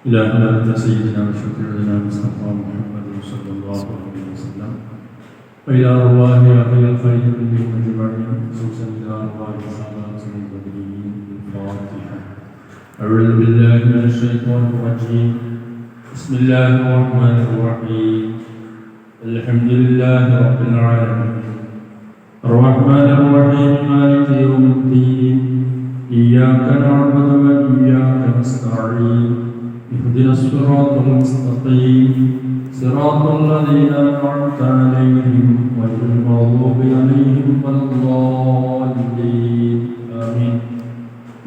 إلهنا أنت سيدنا وشفيعنا مصطفى محمد صلى الله عليه وسلم وإلى أرواح أهل الخير كلهم أجمعين خصوصا إلى أرواح الصحابة البدريين. الفاتحة. أعوذ بالله من الشيطان الرجيم. بسم الله الرحمن الرحيم. الحمد لله رب العالمين الرحمن الرحيم مالك يوم الدين إياك نعبد وإياك نستعين اهدنا الصراط المستقيم صراط الذين أنعمت عليهم غير المغضوب عليهم ولا الضالين آمين.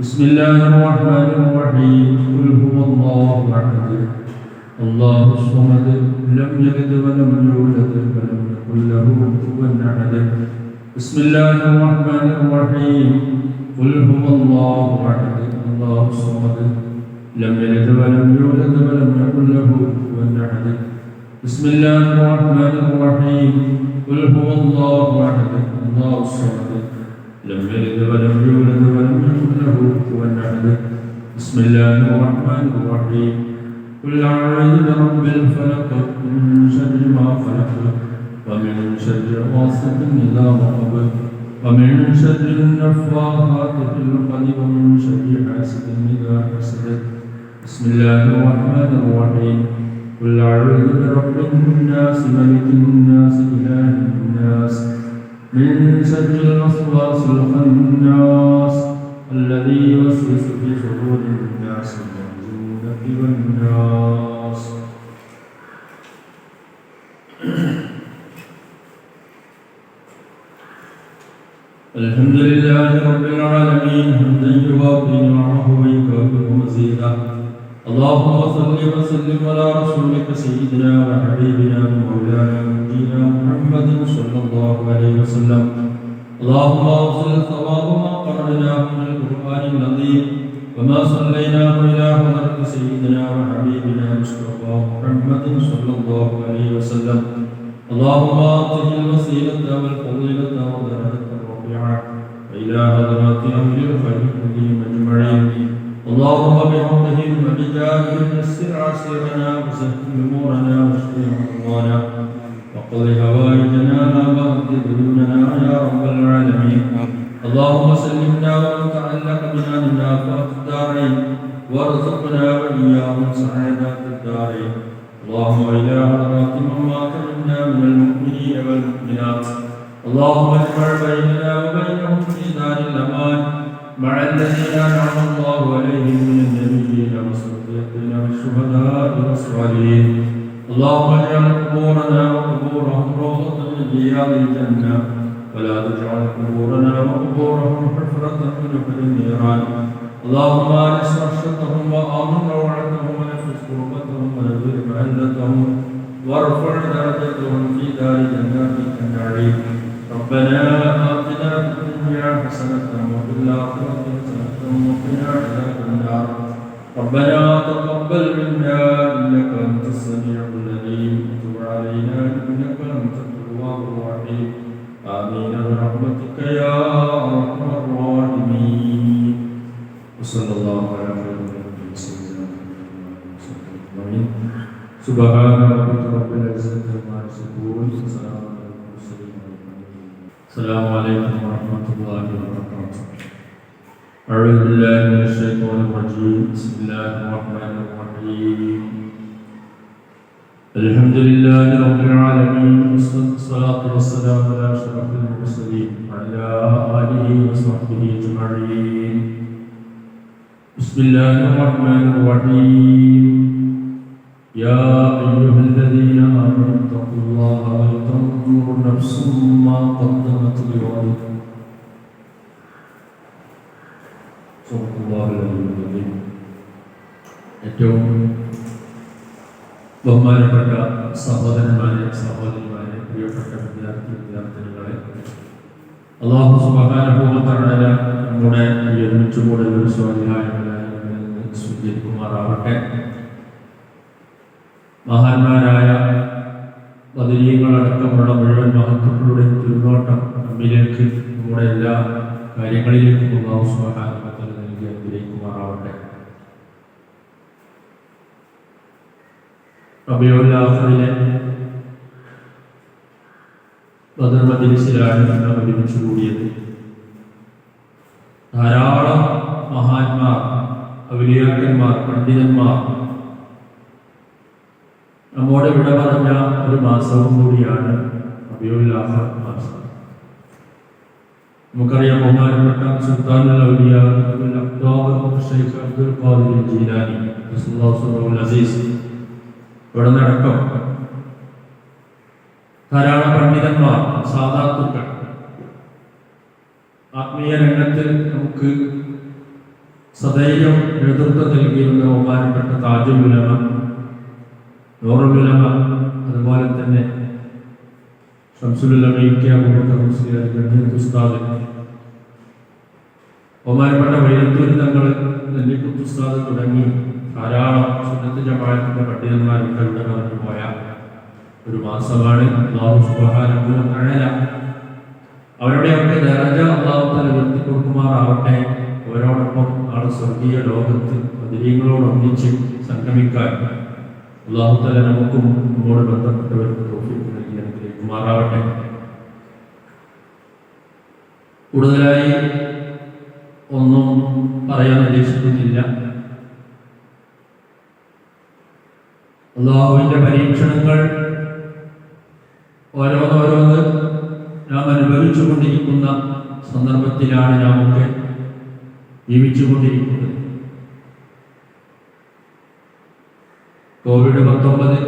بسم الله الرحمن الرحيم. قل هو الله أحد الله الصمد لم يلد ولم يولد ولم يكن له كفوا أحد. بسم الله الرحمن الرحيم. قل هو الله أحد الله الصمد لم يلد ولم يولد ولم يكن له كفوا أحد. بسم الله الرحمن الرحيم. قل هو الله أحد الله الصمد لم يلد ولم يولد ولم يكن له كفوا أحد. بسم الله الرحمن الرحيم. قل أعوذ برب الفلق من شر ما خلق ومن شر غاسق إذا وقب ومن شر النفاثات في العقد ومن شر حاسد إذا حسد. بسم الله الرحمن الرحيم. قل أعوذ برب الناس ملك الناس إله الناس من شر الوسواس الخناس الذي يوسوس في صدور الناس والناس. الحمد لله رب العالمين حمدا يوافي نعمه ويكافئ مزيدا. اللهم صل وسلم على رسولك سيدنا وحبيبنا ومولانا ونبينا محمد صلى الله عليه وسلم. اللهم اوصل ثواب ما قرأناه من القرآن العظيم وما صليناه إلى حضرة سيدنا وحبيبنا مصطفى محمد صلى الله عليه وسلم. اللهم أعطه الوسيلة والفضيلة والدرجة الرفيعة وإلى حضرات أهل الخير كلهم أجمعين. اللهم بحقهم وبجاههم يسر عسيرنا وسهل أمورنا واشف أمورنا وقض حوائجنا وأقض ديوننا يا رب العالمين. اللهم سلمنا ومن تعلق بنا من آفات الدارين وارزقنا وإياهم سعادات الدارين. اللهم إلى حضرات من مات منا من المؤمنين والمؤمنات اللهم اجمع بيننا وبينهم في دار الأمان مع الذين أنعم الله عليهم من النبيين والصديقين والشهداء والصالحين. اللهم اجعل قبورنا وقبورهم روضة من رياض الجنة ولا تجعل قبورنا وقبورهم حفرة من حفر النيران. اللهم آنس وحشتهم وآمن روعتهم ونفس كربتهم ونذر مهلتهم وارفع درجتهم في دار جناتك النعيم. ربنا آتنا في الدنيا حسنة وفي الآخرة حسنة وقنا عذاب النار. ربنا تقبل منا إنك أنت السميع العليم وتب علينا إنك أنت التواب الرحيم. آمين برحمتك يا أرحم الراحمين. وصلى الله على محمد سيدنا محمد. سبحان ربك رب العزة عما يصفون وسلام على المرسلين. السلام عليكم ورحمة الله وبركاته. أعوذ بالله من الشيطان الرجيم. بسم الله الرحمن الرحيم. الحمد لله رب العالمين والصلاة والسلام على أشرف المرسلين وعلى آله وصحبه أجمعين. بسم الله الرحمن الرحيم. يا أيها الذين آمنوا اتقوا الله ولتنظر نفس ما قدمت لغد. صدق الله العظيم. ഏറ്റവും ബഹുമാനപ്പെട്ട സഹോദരന്മാരെ സഹോദരിമാരെ പ്രിയപ്പെട്ട വിദ്യാർത്ഥിനികളെ അല്ലാഹു സുബ്ഹാനഹു വ തആല നമ്മുടെ ഒരുമിച്ച് കൂടെ ഒരു സ്വാധീനമാണെന്ന് സ്വീകരിക്കുമാറാവട്ടെ. മഹാന്മാരായ ബദരീങ്ങളടക്കമുള്ള മുഴുവൻ മഹത്തുക്കളുടെ തിരുനോട്ടം നമ്മിലേക്ക് നമ്മുടെ എല്ലാ കാര്യങ്ങളിലേക്കും അല്ലാഹു സുബ്ഹാനഹു വ തആല നൽകി അനുഗ്രഹിക്കുമാറാവട്ടെ. റബീഉൽ ആഖിറിലെ ബദർ മജ്ലിസിലാണ് നാം ഒരുമിച്ച് കൂടിയത്. ധാരാളം മഹാന്മാർ, ഔലിയാക്കന്മാർ, പണ്ഡിതന്മാർ നമ്മോട് വിട പറഞ്ഞ ഒരു മാസവും കൂടിയാണ് റബീഉൽ ആഖിർ മാസം. നമുക്കറിയാം, ബഹുമാനപ്പെട്ട സുൽത്താനുൽ ഔലിയാ ശൈഖ് അബ്ദുൽ ഖാദിർ ജീലാനി റസൂലുള്ളാഹിൽ അസീസ് ഇവിടെ നടക്കം ധാരാളം പണ്ഡിതന്മാർ, സാദാത്തുക്കൾ, ആത്മീയ രംഗത്ത് നമുക്ക് സദൈര്യം നേതൃത്വം നൽകിയിരുന്ന ബഹുമാനപ്പെട്ട താജുൽ ഉലമ, നൂറുൽ ഉലമ, അതുപോലെ തന്നെ ശംസുൽ ഉലമ ഉസ്താദ്, ബഹുമാനപ്പെട്ട വൈരത്തൂർ തങ്ങൾ, നെല്ലിക്കുത്ത് ഉസ്താദ് തുടങ്ങി ധാരാളം സുന്നത്ത് ജമാഅത്തിന്റെ പണ്ഡിതന്മാരൊക്കെ ഇവിടെ കടന്നു പോയ ഒരു മാസമാണ്. അല്ലാഹു സുബ്ഹാനഹു വ തആല അവരുടെയൊക്കെ ദറജ അല്ലാഹു തആല ഉയർത്തി കൊടുക്കുമാറാവട്ടെ. അവരോടൊപ്പം നാളെ സ്വർഗീയ ലോകത്ത് ബദരീങ്ങളോടൊന്നിച്ച് സംഗമിക്കാൻ അല്ലാഹു തആല നമുക്കും നമ്മോട് ബന്ധപ്പെട്ടവർക്ക് തൗഫീഖ് നൽകി അനുഗ്രഹിക്കുമാറാവട്ടെ. കൂടുതലായി ഒന്നും പറയാൻ ഉദ്ദേശിക്കുന്നില്ല. അല്ലാഹുവിന്റെ പരീക്ഷണങ്ങൾ ഓരോന്നോരോന്ന് നാം അനുഭവിച്ചു കൊണ്ടിരിക്കുന്ന സന്ദർഭത്തിലാണ് നാമൊക്കെ ജീവിച്ചുകൊണ്ടിരിക്കുന്നത്. COVID-19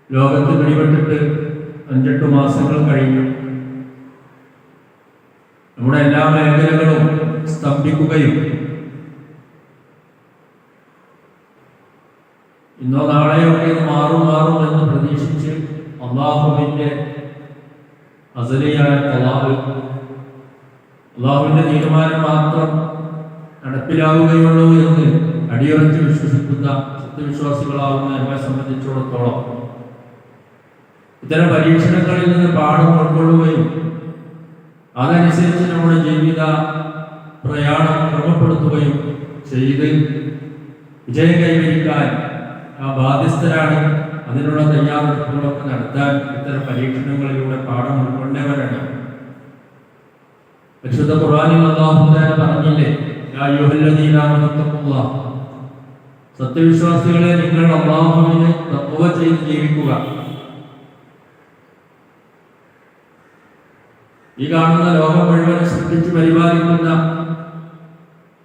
ലോകത്ത് പിടിപെട്ടിട്ട് 5-8 മാസങ്ങൾ കഴിഞ്ഞു. നമ്മുടെ എല്ലാ മേഖലകളും സ്തംഭിക്കുകയും ഇന്നോ നാളെയൊക്കെ ഇത് മാറും എന്ന് പ്രതീക്ഷിച്ച് അള്ളാഹുവിന്റെ അസലിയായ ഖലാഅ്, അള്ളാഹുവിന്റെ തീരുമാനം മാത്രം നടപ്പിലാവുകയുള്ളൂ എന്ന് അടിയുറച്ച് വിശ്വസിക്കുന്ന സത്യവിശ്വാസികളാവുന്ന നമ്മെ സംബന്ധിച്ചിടത്തോളം ഇത്തരം പരീക്ഷണങ്ങളിൽ നിന്ന് പാഠം ഉൾക്കൊള്ളുകയും അതനുസരിച്ച് നമ്മുടെ ജീവിത പ്രയാണം ക്രമപ്പെടുത്തുകയും ചെയ്ത് വിജയം കൈവരിക്കാൻ ബാധ്യസ്ഥരാണ്. അതിനുള്ള തയ്യാറെടുപ്പുകളൊക്കെ നടത്താൻ ഇത്തരം പരീക്ഷണങ്ങളിലൂടെ പാഠം ഉൾക്കൊണ്ടവരാണ്. പരിശുദ്ധ ഖുർആനിൽ അല്ലാഹു തആല പറഞ്ഞില്ലേ, യാ അയ്യുഹല്ലദീന ആമനൂ തഖ്വല്ലാഹ്, സത്യവിശ്വാസികളെ നിങ്ങൾ അല്ലാഹുവിനെ തഖ്വ ചെയ്ത് ജീവിക്കുക. ഈ കാണുന്ന ലോകം മുഴുവൻ സൃഷ്ടിച്ച് പരിപാലിക്കുന്ന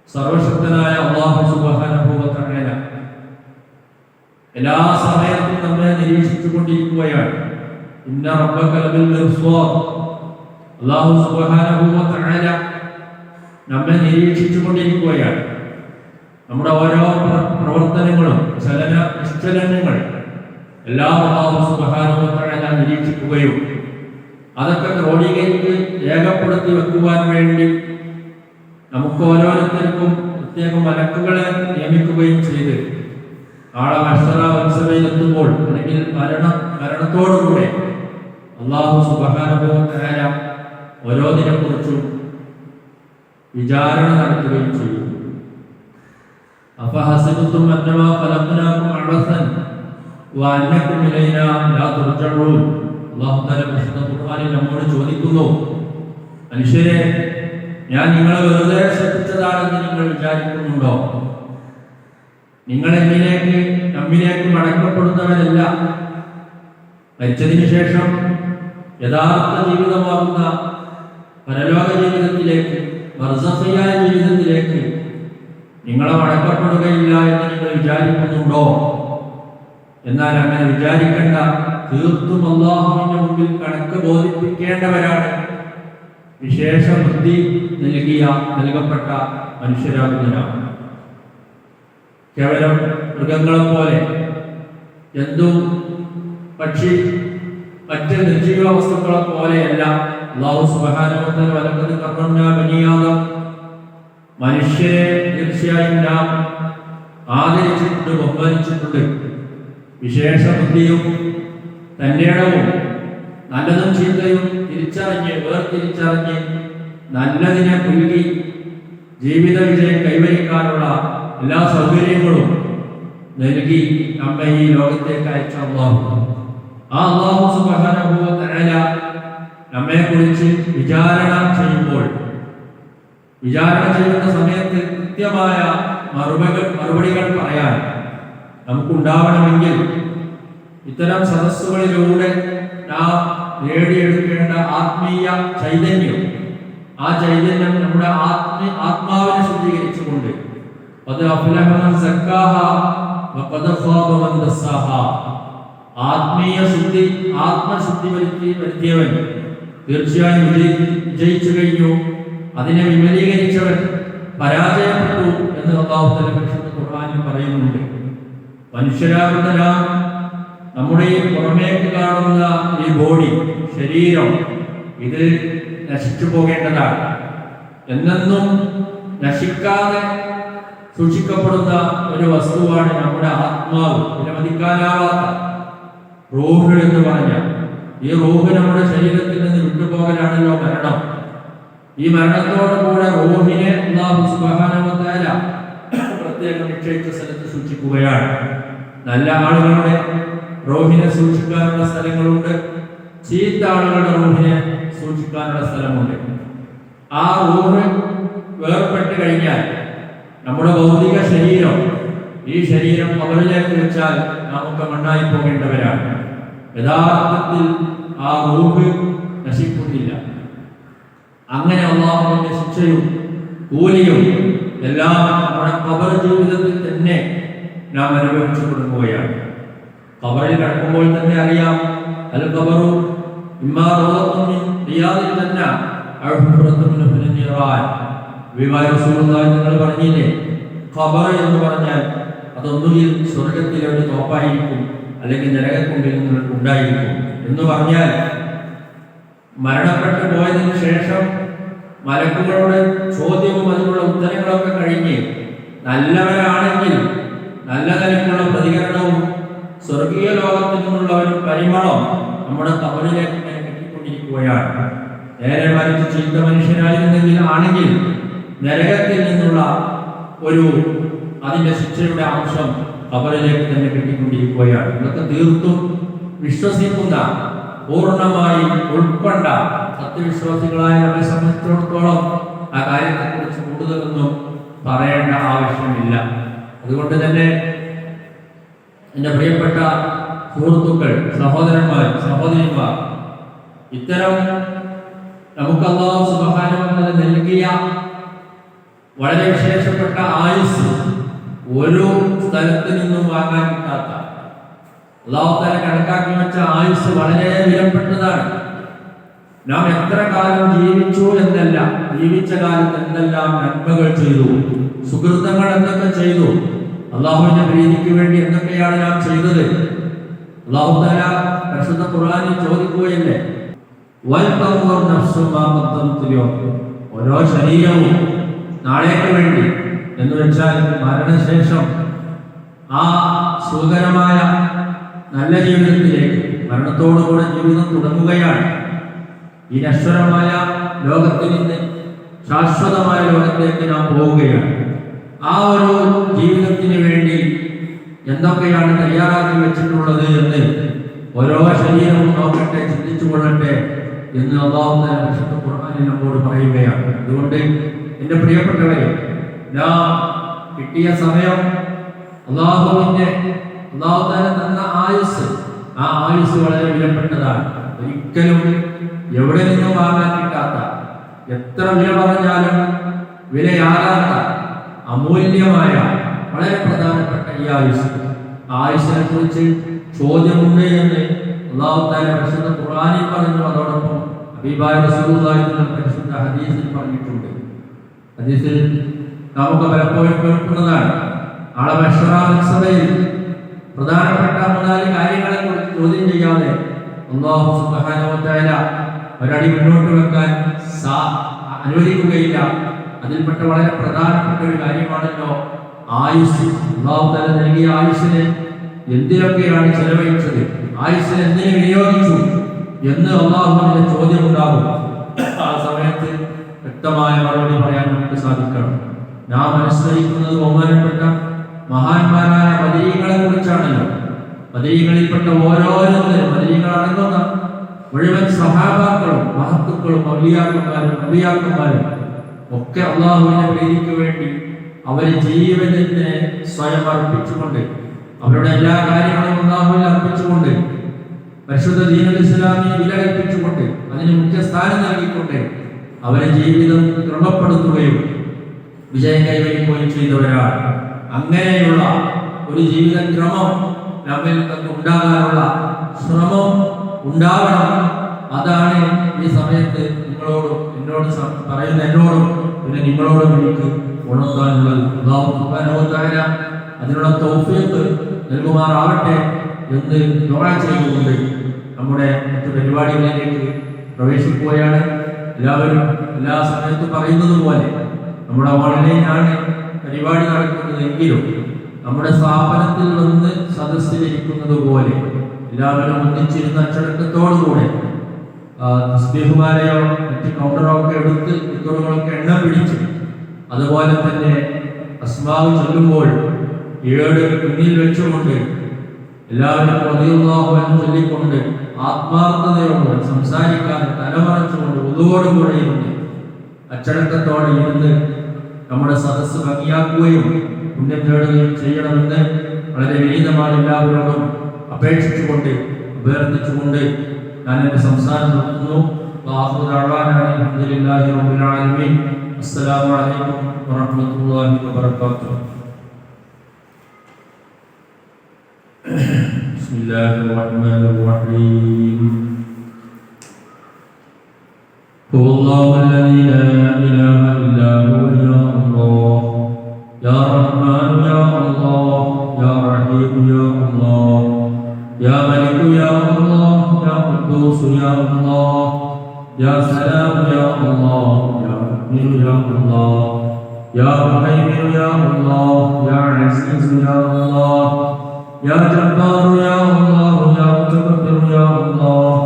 സർവശക്തനായ അല്ലാഹു സുബ്ഹാനഹു വ തആല എല്ലാ സമയത്തും നമ്മെ നിരീക്ഷിച്ചു കൊണ്ടിരിക്കുകയാണ്. ഇന്ന റബ്ബക ലബിൽ മിർസാദ്, അല്ലാഹു സുബ്ഹാനഹു വ തആല നമ്മെ നിരീക്ഷിച്ചു കൊണ്ടിരിക്കുകയാണ്. നമ്മുടെ ഓരോ പ്രവർത്തനങ്ങളും നിശ്ചലനങ്ങൾ എല്ലാം അല്ലാഹു സുബ്ഹാനഹു വ തആല നിരീക്ഷിക്കുകയും അതൊക്കെ ക്രോഡീകരിച്ച് രേഖപ്പെടുത്തി വെക്കുവാൻ വേണ്ടി നമുക്ക് ഓരോരുത്തർക്കും പ്രത്യേകം മലക്കുകളെ നിയമിക്കുകയും ചെയ്ത് നാളെ മത്സരവത്സവയിലെത്തുമ്പോൾ അല്ലെങ്കിൽ മരണത്തോടുകൂടെ അല്ലാഹു സുബ്ഹാനഹു വ തആല ഓരോന്നിനെക്കുറിച്ചും വിചാരണ നടത്തുകയും ചെയ്യും. അഫഹസിബതും അന്നമാ ഖലഖനാകും അബസൻ വഅന്നകും ഇലൈനാ ലാ തുർജഊൻ. അല്ലാഹു തആല പരിശുദ്ധ ഖുർആനിൽ നമ്മോട് ചോദിക്കുന്നു, മനുഷ്യരെ, ഞാൻ നിങ്ങളെ വെറുതെ സൃഷ്ടിച്ചതാണെന്ന് നിങ്ങൾ വിചാരിക്കുന്നുണ്ടോ? നിങ്ങൾ നമ്മിലേക്ക് മടക്കപ്പെടുന്നവരല്ല. മരിച്ചതിന് ശേഷം യഥാർത്ഥ ജീവിതമാകുന്ന പരലോക ജീവിതത്തിലേക്ക്, ബർസഖിയായ ജീവിതത്തിലേക്ക് നിങ്ങളെ മടക്കപ്പെടുകയില്ല എന്ന് നിങ്ങൾ വിചാരിക്കുന്നുണ്ടോ? എന്നാൽ അങ്ങനെ വിചാരിക്കേണ്ട. തീർത്തും അല്ലാഹുവിന്റെ മുമ്പിൽ കണക്ക് ബോധിപ്പിക്കേണ്ടവരാണ് വിശേഷ ബുദ്ധി നൽകപ്പെട്ട മനുഷ്യരാകുന്നവരാണ്. കേവലം മൃഗങ്ങളെ പോലെ, ജന്തു, പക്ഷി, മറ്റ് നിർജീവ വസ്തുക്കളെ പോലെയല്ല. അല്ലാഹു സുബ്ഹാനഹു വ തആല വലഖദ് കറംനാ ബനീ ആദം, മനുഷ്യരെ തീർച്ചയായും നാം ആദരിച്ചിട്ടുണ്ട്, ബഹുമാനിച്ചിട്ടുണ്ട്. വിശേഷ ബുദ്ധിയും തന്റേടവും നല്ലതും ചീത്തയും വേർതിരിച്ചറിഞ്ഞ് നല്ലതിനെ പുൽകി ജീവിത വിജയം കൈവരിക്കാനുള്ള എല്ലാ സൗകര്യങ്ങളും നൽകി നമ്മെ ഈ ലോകത്തേക്ക് അയച്ച അല്ലാഹു, ആ അല്ലാഹു സുബ്ഹാനഹു വ തആല നമ്മെ കുറിച്ച് വിചാരണ ചെയ്യുന്ന സമയത്ത് കൃത്യമായ മറുപടികൾ പറയാൻ നമുക്കുണ്ടാവണമെങ്കിൽ ഇത്തരം സദസ്സുകളിലൂടെ നാം നേടിയെടുക്കേണ്ട ആത്മീയ ചൈതന്യം, ആ ചൈതന്യം നമ്മുടെ ആത്മാവിനെ ശുദ്ധീകരിച്ചുകൊണ്ട് ആത്മശുദ്ധി വരുത്തിയവൻ തീർച്ചയായും വിജയിച്ചു കഴിഞ്ഞു, അതിനെ വിമലീകരിച്ചവൻ പരാജയപ്പെട്ടു എന്ന് അല്ലാഹു തആല പരിശുദ്ധ ഖുർആനിൽ പറയുന്നുണ്ട്. മനുഷ്യരാകുന്ന നാം നമ്മുടെ ഈ പുറമേക്ക് കാണുന്ന ഈ ബോഡി, ശരീരം, ഇത് നശിച്ചു പോകേണ്ടതാണ്. എന്നെന്നും നശിക്കാതെ സൂക്ഷിക്കപ്പെടുന്ന ഒരു വസ്തുവാണ് നമ്മുടെ ആത്മാവ്, വിലമതിക്കാനാവാത്ത റൂഹ് എന്ന് പറഞ്ഞാൽ. ഈ റൂഹ് നമ്മുടെ ശരീരത്തിൽ നിന്ന് വിട്ടുപോകലാണല്ലോ മരണം. ഈ മരണത്തോടുകൂടെ റൂഹിനെ അല്ലാഹു സുബ്ഹാനഹു വ തആല പ്രത്യേകം നിശ്ചയിച്ച സ്ഥലത്ത് സൂക്ഷിക്കുകയാണ്. നല്ല ആളുകളുടെ റൂഹിനെ സൂക്ഷിക്കാനുള്ള സ്ഥലങ്ങളുണ്ട്, ചീത്ത ആളുകളുടെ റൂഹിനെ സൂക്ഷിക്കാനുള്ള സ്ഥലമുണ്ട്. ആ റൂഹ് വേർപെട്ട് കഴിഞ്ഞാൽ നമ്മുടെ ഭൗതിക ശരീരം, ഈ ശരീരം ഖബറിലേക്ക് വെച്ചാൽ നമുക്ക് മണ്ണായി പോകേണ്ടവരാണ്. യഥാർത്ഥത്തിൽ ആ റൂഹ് നശിക്കുന്നില്ല. അങ്ങനെ അല്ലാഹുവിന്റെ ശിക്ഷയും കൂലിയും എല്ലാം നമ്മുടെ ഖബർ ജീവിതത്തിൽ തന്നെ നാം അനുഭവിച്ചു കൊടുക്കുകയാണ്. ഖബറിൽ കിടക്കുമ്പോൾ തന്നെ അറിയാം, അൽ ഖബറു ഇമ്മാ റൗളത്തുൻ മിൻ റിയാദിൽ ജന്ന ഔ ഹുഫ്റത്തുൻ മിനൽ നിറാൻ. റസൂലുള്ളാഹി തങ്ങൾ പറഞ്ഞില്ലേ, ഖബർ എന്ന് പറഞ്ഞാൽ അതൊന്നുകിൽ സ്വർഗത്തിലെ ഒരു തോപ്പായിരിക്കും, അല്ലെങ്കിൽ നരകക്കുണ്ടിൽ നിങ്ങൾക്ക് ഉണ്ടായിരിക്കും. എന്ന് പറഞ്ഞാൽ മരണപ്പെട്ടു പോയതിനു ശേഷം മലക്കുകളുടെ ചോദ്യവും അതിനുള്ള ഉത്തരങ്ങളൊക്കെ കഴിഞ്ഞ് നല്ലവരാണെങ്കിൽ നല്ല നിലക്കുള്ള പ്രതികരണവും സ്വർഗീയ ലോകത്തിൽ നിന്നുള്ള ഒരു പരിമളം നമ്മുടെ ഖബറിലേക്ക് കിട്ടിക്കൊണ്ടിരിക്കുകയാണ്. നേരെ മറിച്ച് ചീത്ത മനുഷ്യനായിരുന്നെങ്കിൽ നരകത്തിൽ നിന്നുള്ള ഒരു അതിന്റെ ശിക്ഷയുടെ അംശം ഖബറിലേക്ക് തന്നെ കിട്ടിക്കൊണ്ടിരിക്കുകയാണ്. ഇതൊക്കെ തീർത്തും വിശ്വസിക്കുന്ന, പൂർണ്ണമായി ഉൾക്കൊണ്ട സത്യവിശ്വാസികളായ നമ്മെ സംബന്ധിച്ചിടത്തോളം ആ കാര്യത്തെക്കുറിച്ച് കൂടുതലൊന്നും പറയേണ്ട ആവശ്യമില്ല. അതുകൊണ്ട് തന്നെ എൻ്റെ പ്രിയപ്പെട്ട സുഹൃത്തുക്കൾ, സഹോദരന്മാർ, സഹോദരിമാർ, ഇത്തരം നമുക്ക് അല്ലാഹു സുബ്ഹാനഹു വ തആല നൽകിയ വളരെ വിശേഷപ്പെട്ട ആയുസ് ഒരു സ്ഥലത്ത് നിന്നും വാങ്ങാൻ കിട്ടാത്ത, അല്ലാഹു തആല കണക്കാക്കി വെച്ച ആയുസ് വളരെ വിലപ്പെട്ടതാണ്. നാം എത്ര കാലം ജീവിച്ചു എന്നല്ല, ജീവിച്ച കാലത്ത് എന്തെല്ലാം നന്മകൾ ചെയ്തു, സുഹൃത്തങ്ങൾ എന്തൊക്കെ ചെയ്തു, അല്ലാഹുവിന്റെ പ്രീതിക്ക് വേണ്ടി എന്തൊക്കെയാണ് നാം ചെയ്തത്. അല്ലാഹു തആല പരിശുദ്ധ ഖുർആനിൽ ചോദിക്കുകയല്ലേ, വൽതൻദുർ നഫ്സും മാ ഖദ്ദമത് ലിയൗം. ഓരോ ശരീരവും നാളേക്ക് വേണ്ടി, എന്ന് വെച്ചാൽ മരണശേഷം ആ സുഖകരമായ നല്ല ജീവിതത്തിലേക്ക്, മരണത്തോടുകൂടെ ജീവിതം തുടങ്ങുകയാണ്. ഈ നശ്വരമായ ലോകത്തിൽ നിന്ന് ശാശ്വതമായ ലോകത്തേക്ക് നാം പോവുകയാണ്. ആ ഒരു ജീവിതത്തിന് വേണ്ടി എന്തൊക്കെയാണ് തയ്യാറാക്കി വെച്ചിട്ടുള്ളത് എന്ന് ഓരോ ശരീരവും നോക്കട്ടെ, ചിന്തിച്ചു കൊള്ളട്ടെ എന്ന് അല്ലാഹു തആല പരിശുദ്ധ ഖുർആനിൽ നമ്മോട് പറയുകയാണ്. അതുകൊണ്ട് എൻ്റെ പ്രിയപ്പെട്ടവരെ, നാം കിട്ടിയ സമയം, അല്ലാഹു തആല തന്ന ആയുസ്, ആ ആയുസ് വളരെ വിലപ്പെട്ടതാണ്. ഒരിക്കലും എവിടെ നിന്നും വാങ്ങാൻ കിട്ടാത്ത, എത്ര വില പറഞ്ഞാലും വിലയാകാത്ത അമൂല്യമായ വളരെ പ്രധാനപ്പെട്ട ഈ ആയുസ്സിനെ കുറിച്ച് ചോദ്യമുണ്ട് എന്ന് അല്ലാഹു തആല പരിശുദ്ധ ഖുർആനിൽ പറഞ്ഞു. അതോടൊപ്പം ഹബീബായ റസൂലുള്ളാഹി പരിശുദ്ധ ഹദീസിൽ പറഞ്ഞിട്ടുണ്ട്. ഹദീസിൽ നമുക്ക് പലപ്പോഴും കേൾക്കുന്നതാണ്. നാളെ മഹ്ശറ സഭയിൽ പ്രധാനപ്പെട്ട 4 കാര്യങ്ങളെ കുറിച്ച് ചോദ്യം ചെയ്യാതെ അല്ലാഹു സുബ്ഹാനഹു വ തആല ഒരടി മുന്നോട്ട് വെക്കാൻ അനുവദിക്കുകയില്ല. അതിൽപ്പെട്ട വളരെ പ്രധാനപ്പെട്ട ഒരു കാര്യമാണല്ലോ ആയുസ്. അല്ലാഹു തആല നൽകിയ ആയുസ്സിനെ എന്തിനൊക്കെയാണ് ചെലവഴിച്ചത്, ആയുസ്സിനെ എന്തിനു വിനിയോഗിച്ചു എന്ന് അല്ലാഹുവിന്റെ ചോദ്യം ഉണ്ടാകും. ആ സമയത്ത് വ്യക്തമായ മറുപടി പറയാൻ നമുക്ക് സാധിക്കണം. നാം അനുസ്മരിക്കുന്നത് ബഹുമാനപ്പെട്ട മഹാന്മാരായ ബദരീങ്ങളെ കുറിച്ചാണല്ലോ. ബദരീങ്ങളിൽപ്പെട്ട ഓരോരുത്തരും, ബദരീങ്ങളാണെന്ന മുഴുവൻ സഹാബാക്കളും മഹത്തുക്കളും ഔലിയാക്കന്മാരും നബിയാക്കന്മാരും ഒക്കെ അള്ളാഹുവിന്റെ പ്രീതിക്ക് വേണ്ടി അവരെ ജീവിതത്തിന് സ്വയം അർപ്പിച്ചുകൊണ്ട്, അവരുടെ എല്ലാ കാര്യങ്ങളും അള്ളാഹുവിൽ അർപ്പിച്ചുകൊണ്ട്, പരിശുദ്ധ ദീനുൽ ഇസ്ലാമി വില കൽപ്പിച്ചുകൊണ്ട്, അതിന് മുഖ്യ സ്ഥാനം നൽകിക്കൊണ്ട് അവരെ ജീവിതം ക്രമപ്പെടുത്തുകയും വിജയം കൈവരിക്കുകയും ചെയ്തവരാണ്. അങ്ങനെയുള്ള ഒരു ജീവിതക്രമം നമ്മിൽ നിന്ന് ഉണ്ടാകാനുള്ള ശ്രമം ഉണ്ടാവണം. അതാണ് ഈ സമയത്ത് നിങ്ങളോടും എന്നോടും പിന്നെ നിങ്ങളോടും എനിക്ക് ഉണർത്താനുള്ളത്. അല്ലാഹു സുബ്ഹാനഹു വ തആല അതിനുള്ള തൗഫീഖ് നൽകുമാറാവട്ടെ എന്ന് ദുആ ചെയ്തുകൊണ്ട് നമ്മുടെ മറ്റു പരിപാടികളിലേക്ക് പ്രവേശിക്കുകയാണ്. എല്ലാവരും എല്ലാ സമയത്തും പറയുന്നത് പോലെ നമ്മുടെ ഓൺലൈനാണ് പരിപാടി നടക്കുന്നതെങ്കിലും നമ്മുടെ സ്ഥാപനത്തിൽ വന്ന് സദസ്സിലിരിക്കുന്നത് പോലെ എല്ലാവരും ഒന്നിച്ചിരുന്ന അച്ചടക്കത്തോടുകൂടെ തസ്ബീഹുമാലയോ മറ്റ് കൗണ്ടറോ ഒക്കെ എടുത്ത് ദിക്റുകളൊക്കെ എണ്ണം പിടിച്ച്, അതുപോലെ തന്നെ അസ്മാഉ ചൊല്ലുമ്പോൾ 7 മുന്നിൽ വെച്ചുകൊണ്ട് എല്ലാവരും റളിയല്ലാഹു അൻഹു ചൊല്ലിക്കൊണ്ട് ആത്മാർത്ഥതയോടെ സംസാരിക്കാതെ തലമറച്ചുകൊണ്ട് ഉദുവോടുകൂടെ ഇരുന്ന് അച്ചടക്കത്തോടെ ഇരുന്ന് നമ്മുടെ സദസ്സ് ഭംഗിയാക്കുകയും പുണ്യം നേടുകയും ചെയ്യണമെന്ന് വളരെ വിനീതമായി എല്ലാവരോടും അപേക്ഷിച്ചുകൊണ്ട് അഭ്യർത്ഥിച്ചുകൊണ്ട് ഞാൻ എൻ്റെ സംസാരം നടത്തുന്നു. അൽഹംദുലില്ലാഹി റബ്ബിൽ ആലമീൻ. അസ്സലാമു അലൈക്കും വറഹ്മത്തുള്ളാഹി വബറകാതുഹു. ബിസ്മില്ലാഹിർ റഹ്മാനിർ റഹീം. ഹുവല്ലാഹു അല്ലദീ ലാ ഇലാഹ ഇല്ലാ ഹുവ യാ അല്ലാഹ് യാ റഹ്മാൻ യാ അല്ലാഹ് യാ റഹീം യാ അല്ലാഹ് യാ മലിക് യാ അല്ലാഹ് യാ ഖുദ്ദൂസ് യാ അല്ലാഹ് യാ സലാം യാ അല്ലാഹ് യാ മുഅ്മിൻ യാ അല്ലാഹ് യാ മുഹൈമിൻ യാ അല്ലാഹ് യാ അസീസ് യാ അല്ലാഹ് യാ ജബ്ബാർ യാ അല്ലാഹ് യാ മുതകബ്ബിർ യാ അല്ലാഹ്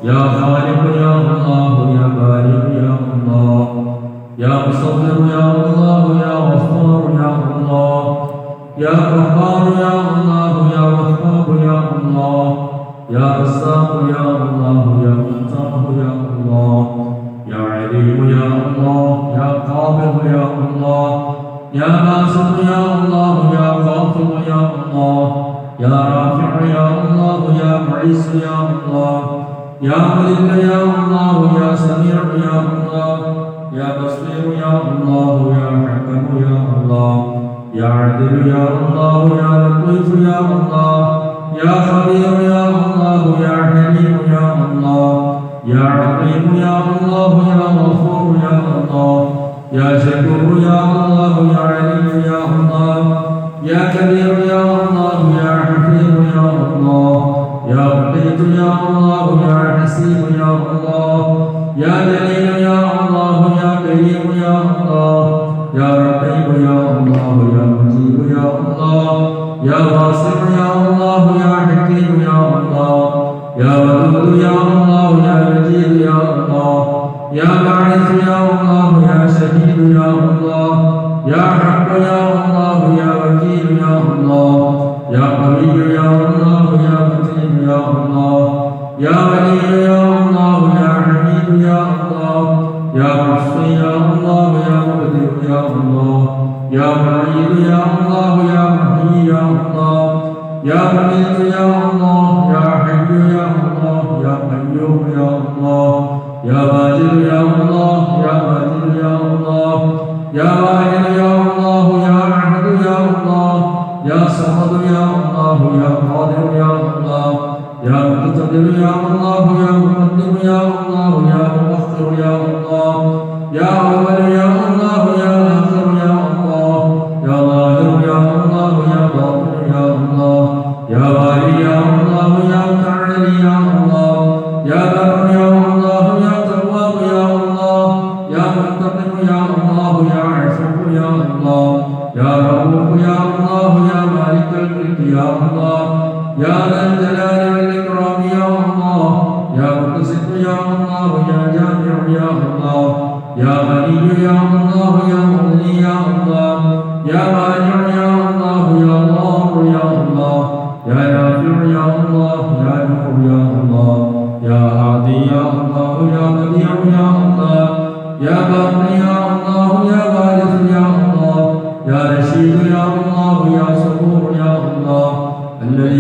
യാ ഖാലിഖ് യാ അല്ലാഹ് യാ ബാരിക് യാ അല്ലാഹ് യാ മുസവ്വിർ യാ അല്ലാഹ് യാ ഗഫാർ യാ അല്ലാഹ് യാ ഖഹാർ യാ അല്ലാഹ് യാ വഹ്ഹാബ് യാ അല്ലാഹ് യാ റസാഖ് യാ അല്ലാഹ് യാ ഫത്താഹ് യാ അല്ലാഹ് യാ അലീം യാ അല്ലാഹ് യാ ഖാബിദ് യാ അല്ലാഹ് യാ ബാസിത് യാ അല്ലാഹ് യാ ഖാഫിദ് യാ അല്ലാഹ് യാ റാഫിഅ് യാ അല്ലാഹ് യാ മുഈസ് യാ അല്ലാഹ് യാ മുദിൽ യാ അല്ലാഹ് യാ സമീഉ യാ അല്ലാഹ് യാ ബസ്വീർ യാ അല്ലാഹ് യാ ഹകം യാ അല്ലാഹ് യാ അദിൽ യാ അല്ലാഹ് യാ ലത്തീഫ് യാ അല്ലാഹ് യാ ഖബീർ യാ അല്ലാഹ് യാ ഹലീം യാ അല്ലാഹ് യാ അലീം യാ അല്ലാഹ് യാ ഗഫൂർ യാ അല്ലാഹ് യാ ശകൂർ യാ അല്ലാഹ് യാ അലീം യാ അല്ലാഹ് യാ കബീർ യാ അല്ലാഹ് യാ ഹഫീദ് യാ അല്ലാഹ് യാ മുഖീത് യാ അല്ലാഹ് യാ ഹസീബ് യാ അല്ലാഹ് യാ ജലീൽ യാ അല്ലാഹ് യാ കരീം യാ അല്ലാഹ് യാ റഖീബ് യാ അല്ലാഹ് യാ മുജീബ് യാ അല്ലാഹ് യാ വാസിഉ യാ അല്ലാഹ് യാ ഹകീം യാ അല്ലാഹ് യാ വദൂദ് യാ അല്ലാഹ് യാ മജീദ് യാ അല്ലാഹ് യാ ബാഇസ് യാ അല്ലാഹ് യാ ശഹീദ് യാ അല്ലാഹ് യാ ഹഖ് യാ അല്ലാഹ് യാ വകീൽ യാ അല്ലാഹ് യാ ഖവി യാ അല്ലാഹ് യാ മതീൻ യാ അല്ലാഹ് യാ വലി യാ അല്ലാഹ് യാ ഹമീദ് യാ അല്ലാഹ് യാ മുഹ്സി യാ അല്ലാഹ് യാ മുബ്ദിഉ യാ അല്ലാഹ് യാ മുഈദ് യാ അല്ലാഹ് യാ മുഹ്യി യാ അല്ലാഹ് യാ മുമീത് യാ അല്ലാഹ് യാ ഹയ്യ് യാ അല്ലാഹ് യാ ഖയ്യൂം യാ അല്ലാഹ് യാ വാജിദ് യാ അല്ലാഹ് യാ വാജിദ് യാ അല്ലാഹ് യാ വാഹിദ് യാ അല്ലാഹ് യാ അഹദ് യാ അല്ലാഹ് യാ സമദ് യാ അല്ലാഹ് യാ ഖാദിർ യാ അല്ലാഹ് യാ മുഖ്തദിർ യാ അല്ലാഹ് യാ മുഖദ്ദിം യാ അല്ലാഹ് യാ മുഅഖിർ യാ അല്ലാഹ് യാ അവ്വൽ യാ അല്ലാഹ് യാ ആഖിർ യാ അല്ലാഹ് യാ ളാഹിർ യാ അല്ലാഹ് യാ ബാത്തിൻ യാ അല്ലാഹ് യാ വാലി യാ അല്ലാഹ് യാ മുതഅല്ലി യാ അല്ലാഹ് യാ ബർ യാ അല്ലാഹ് യാ തവ്വാബ് യാ അല്ലാഹ് യാ മുൻതഖിം യാ അല്ലാഹ് യാ അഫൂ യാ അല്ലാഹ് യാ റഊഫ് യാ അല്ലാഹ് യാ മാലികൽ മുൽക്ക് യാ അല്ലാഹ് യാ ദൽ ജലാലി വൽ ഇക്റാം യാ അല്ലാഹ് യാ മുഖ്സിത് യാ അല്ലാഹ് യാ ജാമിഉ യാ അല്ലാഹ് യാ ഗനി യാ അല്ലാഹ് യാ മുഗ്നി യാ അല്ലാഹ് യാ മാനിഉ യാ അല്ലാഹ് യാ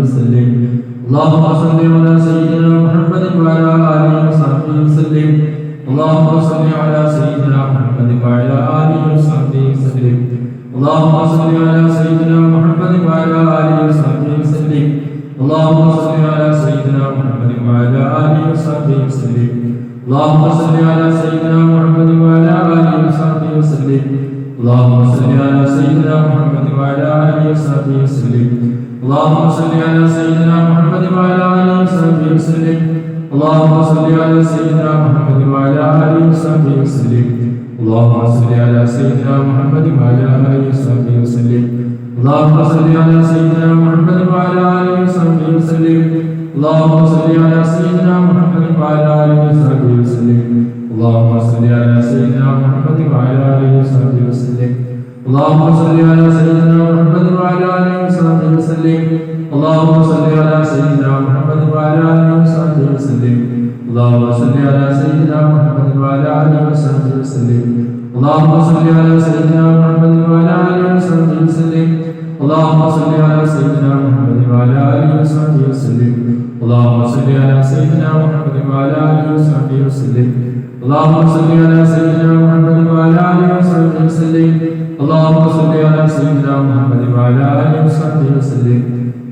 وسلم اللهم صل على سيدنا محمد وعلى آله وصحبه وسلم اللهم صل على سيدنا محمد وعلى آله وصحبه وسلم اللهم صل على سيدنا محمد وعلى آله وصحبه وسلم اللهم صل على سيدنا محمد وعلى آله وصحبه وسلم اللهم صل على سيدنا محمد وعلى آله وصحبه وسلم اللهم صل على سيدنا محمد وعلى آله وصحبه وسلم اللهم صل على سيدنا محمد وعلى آله وصحبه وسلم اللهم صل على سيدنا محمد وعلى آله وصحبه وسلم اللهم صل على سيدنا محمد وعلى آله وصحبه وسلم اللهم صل على سيدنا محمد وعلى آله وصحبه وسلم اللهم صل على سيدنا محمد وعلى آله وصحبه وسلم اللهم صل على سيدنا محمد وعلى آله وصحبه وسلم اللهم صل على سيدنا محمد وعلى آله وصحبه وسلم اللهم صل على سيدنا محمد وعلى آله وصحبه وسلم اللهم صل على سيدنا محمد وعلى آله وصحبه وسلم اللهم صل على سيدنا محمد وعلى آله وصحبه وسلم اللهم صل على سيدنا محمد وعلى آله وصحبه وسلم اللهم صل على سيدنا محمد وعلى آله وصحبه وسلم اللهم صل على سيدنا محمد وعلى آله وصحبه وسلم اللهم صل على سيدنا محمد وعلى آله وصحبه وسلم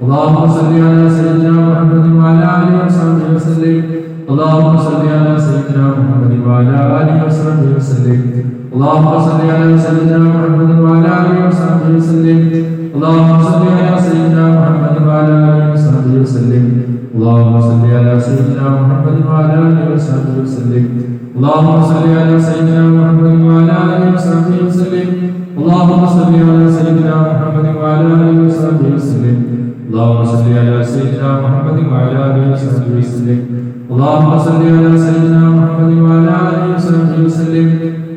اللهم صل على سيدنا محمد وعلى آله وصحبه وسلم اللهم صل على سيدنا محمد وعلى آله وصحبه وسلم اللهم صل على سيدنا محمد وعلى آله وصحبه وسلم اللهم صل على سيدنا محمد وعلى آله وصحبه وسلم اللهم صل على سيدنا محمد وعلى آله وصحبه وسلم اللهم صل على سيدنا محمد وعلى آله وصحبه وسلم اللهم صل على سيدنا محمد وعلى آله وصحبه وسلم اللهم صل على سيدنا محمد وعلى آله وصحبه وسلم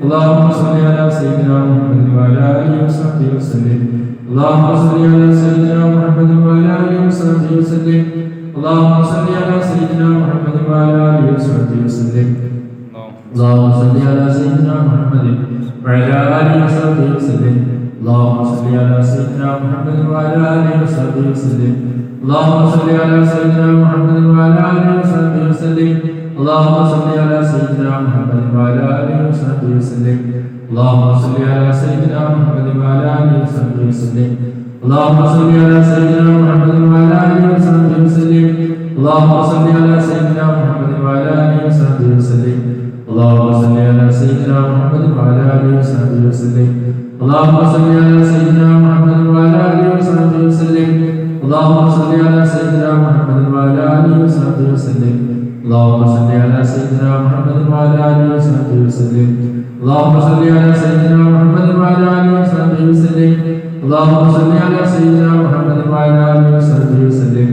اللهم صل على سيدنا محمد وعلى آله وصحبه وسلم اللهم صل على سيدنا محمد وعلى آله وصحبه وسلم اللهم صل على سيدنا محمد وعلى آله وصحبه وسلم اللهم صل على سيدنا محمد وعلى آله وصحبه وسلم اللهم صل على سيدنا محمد وعلى آله وصحبه وسلم اللهم صل على سيدنا محمد وعلى آله وصحبه وسلم اللهم صل على سيدنا محمد وعلى آله وصحبه وسلم اللهم صل على سيدنا محمد وعلى آله وصحبه وسلم اللهم صل على سيدنا محمد وعلى آله وصحبه وسلم اللهم صل على سيدنا محمد وعلى آله وصحبه وسلم اللهم صل على سيدنا محمد وعلى آله وصحبه وسلم اللهم صل على سيدنا محمد وعلى آله وصحبه وسلم اللهم صل على سيدنا محمد وعلى آله وصحبه وسلم اللهم صل على سيدنا محمد وعلى آله وصحبه وسلم اللهم صل على سيدنا محمد وعلى آله وصحبه وسلم اللهم صل على سيدنا محمد وعلى آله وصحبه وسلم اللهم صل على سيدنا محمد وعلى آله وصحبه وسلم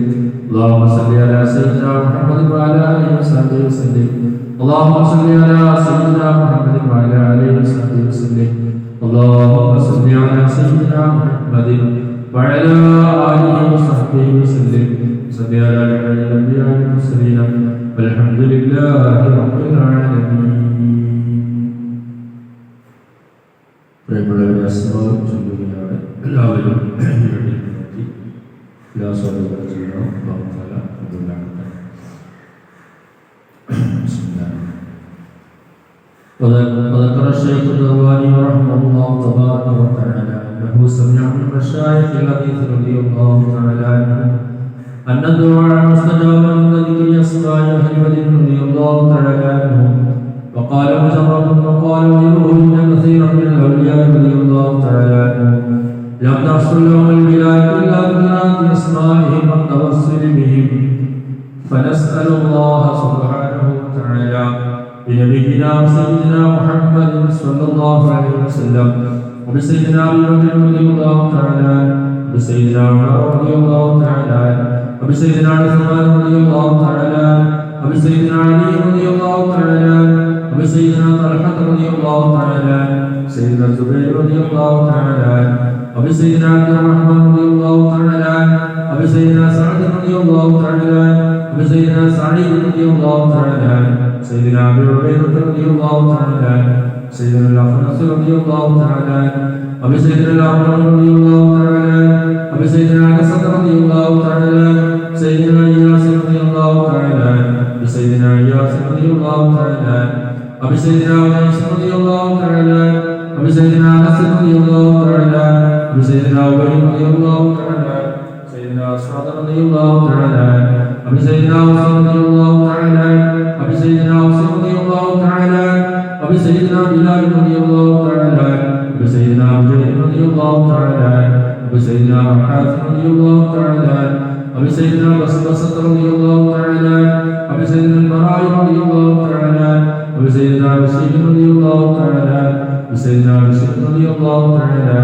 اللهم صل على سيدنا محمد وعلى آله وصحبه وسلم اللهم صل على سيدنا محمد وعلى آله وصحبه وسلم اللهم صل على سيدنا محمد وعلى آله وصحبه وسلم صل على الأنبياء والمرسلين والحمد لله رب العالمين. പ്രിയമുള്ളവരെ, അസ്സലാമു ചൊല്ലുകയാണ് എല്ലാവരും وذكر الشيخ الألباني رحمه الله تبارك وتعالى أنه سمع من مشايخ الحديث رضي الله تعالى عنه أن الدعاء مستجاب من ذكر أسماء أهل بدر رضي الله تعالى عنهم وقال مجرد وقال غيره إن كثيرا من الأولياء رضي الله تعالى عنهم لم تحصل لهم الولاية إلا بقراءة أسمائهم والتوسل بهم فنسأل الله سبحانه وتعالى بنبينا سيدنا محمد صلى الله عليه وسلم وبسيدنا أبي بكر رضي الله تعالى وبسيدنا عمر رضي الله تعالى وبسيدنا عثمان رضي الله تعالى وبسيدنا علي رضي الله تعالى وبسيدنا طلحة رضي الله تعالى سيدنا الزبير رضي الله تعالى وبسيدنا عبد الرحمن رضي الله تعالى وبسيدنا سعد رضي الله تعالى وبسيدنا سعيد رضي الله تعالى سيدنا أبي عبيدة رضي الله تعالى سيدنا الأخنس رضي الله تعالى أبي سيدنا الأعظم رضي الله تعالى أبي سيدنا حسن رضي الله تعالى سيدنا إياس رضي الله تعالى أبي سيدنا إياس رضي الله تعالى أبي سيدنا أنس رضي الله تعالى أبي سيدنا أنس رضي الله تعالى أبي سيدنا أبي رضي الله تعالى سيدنا أسعد رضي الله تعالى أبي سيدنا أوس رضي الله تعالى أبي سيدنا أوس رضي الله تعالى أبي سيدنا بلال رضي الله تعالى أبي سيدنا زيد رضي الله تعالى أبي سيدنا محمد رضي الله تعالى أبي سيدنا بسبسة رضي الله تعالى أبي سيدنا البراء رضي الله تعالى أبي سيدنا بشير رضي الله تعالى أبي سيدنا بشير رضي الله تعالى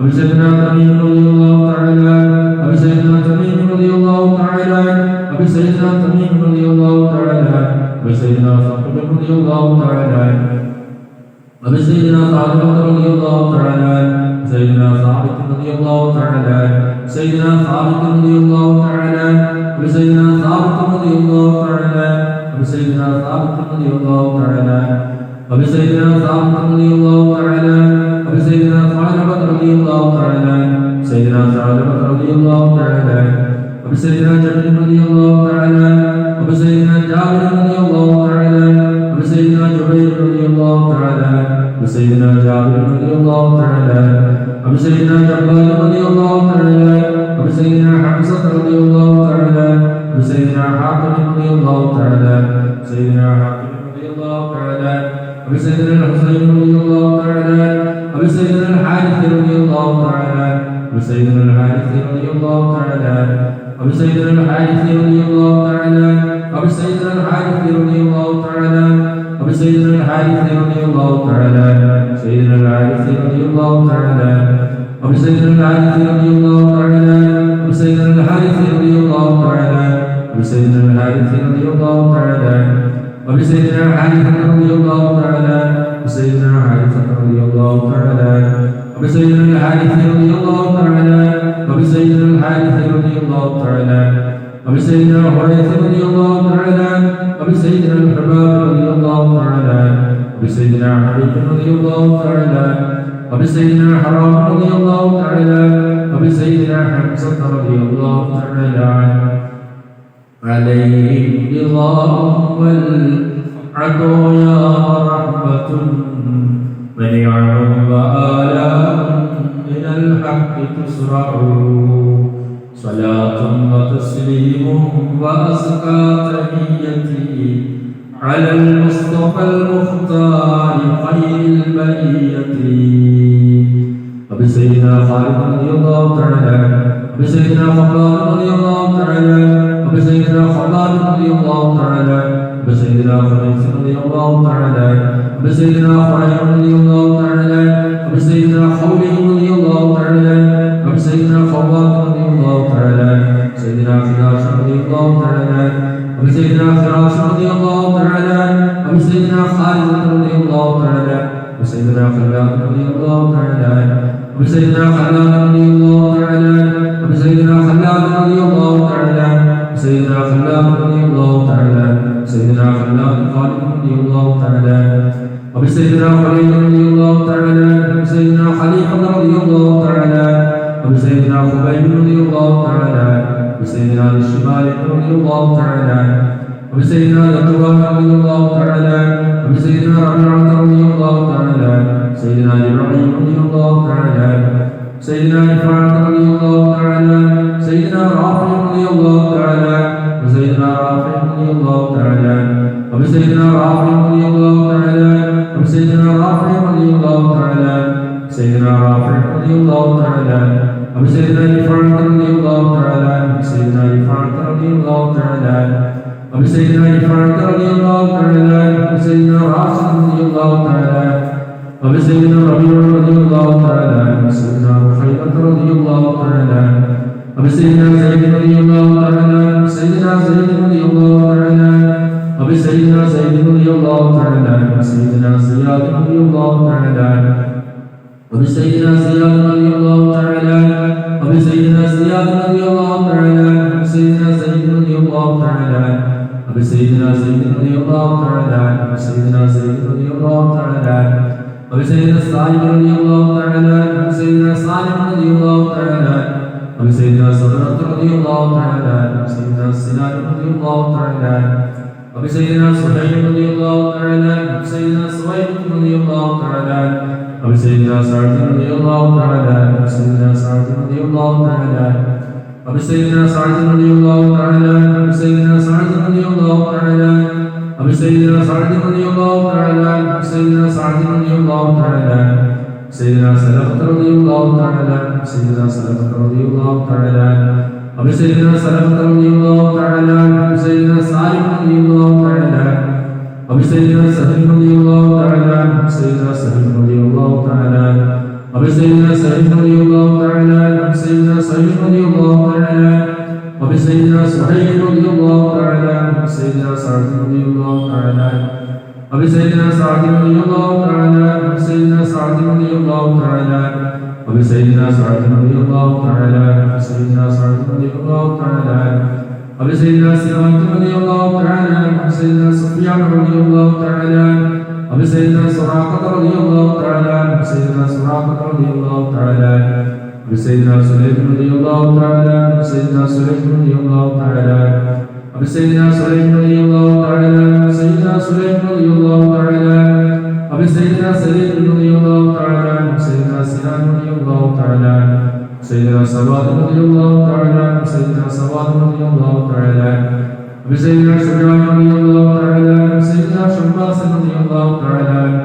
أبي سيدنا تميم رضي الله تعالى أبي سيدنا تميم رضي الله تعالى أبي سيدنا تميم رضي الله تعالى أبي سيدنا ثقب رضي الله تعالى أبي سيدنا ثعلبة رضي الله تعالى سيدنا ثابت رضي الله تعالى سيدنا ثابت رضي الله تعالى أبي سيدنا ثابت رضي الله تعالى أبي سيدنا ثابت رضي الله تعالى أبي سيدنا ثابت رضي الله تعالى أبي سيدنا ثعلبة رضي الله تعالى سيدنا ثعلبة رضي الله تعالى أبي سيدنا جابر رضي الله تعالى أبي سيدنا جابر رضي الله تعالى أبي سيدنا جبير رضي الله تعالى أبي سيدنا جابر رضي الله تعالى أبي سيدنا جبار رضي الله تعالى أبي سيدنا حمزة رضي الله تعالى أبي سيدنا حاتم رضي الله تعالى سيدنا حاتم رضي الله تعالى أبي سيدنا الحسين رضي الله تعالى أبي سيدنا الحارث رضي الله تعالى أبي سيدنا الحارث رضي الله تعالى أبي سيدنا الحارث رضي الله تعالى أبي سيدنا الحارث رضي الله تعالى أبي سيدنا الحارث رضي الله تعالى سيدنا الحارث رضي الله تعالى أبي سيدنا الحارث رضي الله تعالى أبي سيدنا الحارث رضي الله تعالى أبي سيدنا الحارث رضي الله تعالى أبي سيدنا الحارث رضي الله تعالى أبي سيدنا الحارث رضي الله تعالى أبي سيدنا الحارث رضي الله تعالى أبي سيدنا الحارث رضي الله تعالى أبي سيدنا الحارث رضي الله تعالى أبي سيدنا الحباب رضي الله تعالى أبي سيدنا حبيب رضي الله تعالى أبي سيدنا حرام رضي الله تعالى أبي سيدنا حمزة رضي الله تعالى عليهم رضاهم والعدو يا رحمة ونعم وآلاء من الحق تسرع صلاة وتسليم وأزكى تحيتي على المصطفى المختار خير البرية أبي سيدنا خالد رضي الله تعالى أبي سيدنا خباب رضي الله تعالى أبي سيدنا خباب رضي الله تعالى أبي سيدنا خليل رضي الله تعالى أبي سيدنا خليل رضي الله تعالى أبي سيدنا خولي رضي الله تعالى أبي سيدنا خوات رضي الله تعالى سيدنا فراش رضي الله تعالى أبي سيدنا فراش رضي الله تعالى أبي سيدنا خالد رضي الله تعالى أبي سيدنا خلاد رضي الله تعالى أبي سيدنا خلاد رضي الله تعالى أبي سيدنا خلاد رضي الله تعالى سيدنا خلاد رضي الله تعالى سيدنا خلاد خالد رضي الله تعالى أبي سيدنا خليل رضي الله تعالى أبي سيدنا خليفة رضي الله تعالى أبي سيدنا خبيب رضي الله تعالى أبي سيدنا الشمال رضي الله تعالى أبي سيدنا الأطوال رضي الله تعالى أبي سيدنا ربيعة رضي الله تعالى سيدنا إبراهيم رضي الله تعالى سيدنا رفاعة رضي الله تعالى سيدنا رافع رضي الله تعالى وسيدنا رافع رضي الله تعالى أبي سيدنا رافع رضي الله تعالى أبي سيدنا رافع رضي الله تعالى سيدنا رافع رضي الله تعالى أبي سيدنا رفاعة رضي الله تعالى سيدنا رفاعة رضي الله تعالى أبي سيدنا رفاعة رضي الله تعالى أبي سيدنا راشد رضي الله تعالى أبي سيدنا ربيع رضي الله تعالى سيدنا رخيبة رضي الله تعالى أبي سيدنا زيد رضي الله تعالى سيدنا زيد رضي الله تعالى أبي سيدنا زيد رضي الله تعالى سيدنا زياد رضي الله تعالى أبي سيدنا زياد رضي الله تعالى أبي سيدنا زياد رضي الله تعالى أبي سيدنا زيد رضي الله تعالى أبي سيدنا زيد رضي الله تعالى أبي سيدنا زيد رضي الله تعالى وبسيدنا الصالح رضي الله تعالى عنه وبسيدنا صالح رضي الله تعالى عنه وبسيدنا صدرة رضي الله تعالى عنه وبسيدنا السنان رضي الله تعالى عنه وبسيدنا صهيب رضي الله تعالى عنه وبسيدنا صهيب رضي الله تعالى عنه وبسيدنا سعد رضي الله تعالى عنه وبسيدنا سعد رضي الله تعالى عنه وبسيدنا سعد رضي الله تعالى عنه وبسيدنا سعد رضي الله تعالى عنه وبسيدنا سعد رضي الله تعالى عنه وبسيدنا سعد رضي الله تعالى عنه سيدنا سلمة رضي الله تعالى عنه سيدنا سلمة رضي الله تعالى عنه وبسيدنا سلمة رضي الله تعالى عنه وبسيدنا سالم رضي الله تعالى عنه وبسيدنا سهل رضي الله تعالى عنه وبسيدنا سهل رضي الله تعالى عنه وبسيدنا سهل رضي الله تعالى عنه وبسيدنا سهل رضي الله تعالى عنه وبسيدنا سهيل رضي الله تعالى عنه وبسيدنا سعد رضي الله تعالى عنه وبسيدنا سعد رضي الله تعالى عنه وبسيدنا سعد رضي الله تعالى عنه وبسيدنا سعد رضي الله تعالى عنه وبسيدنا سعد رضي الله تعالى عنه وبسيدنا سراج رضي الله تعالى عنه وبسيدنا سفيان رضي الله تعالى عنه وبسيدنا سراقة رضي الله تعالى عنه وبسيدنا سراقة رضي الله تعالى عنه وبسيدنا سليم رضي الله تعالى عنه وبسيدنا سليم رضي الله تعالى عنه وبسيدنا سليم رضي الله تعالى عنه وبسيدنا سليم رضي الله تعالى عنه وبسيدنا سليم رضي الله تعالى عنه وبسيدنا سنان رضي الله تعالى عنه وبسيدنا سواد رضي الله تعالى عنه وبسيدنا سواد رضي الله تعالى عنه وبسيدنا شجاع رضي الله تعالى عنه وبسيدنا شماس رضي الله تعالى عنه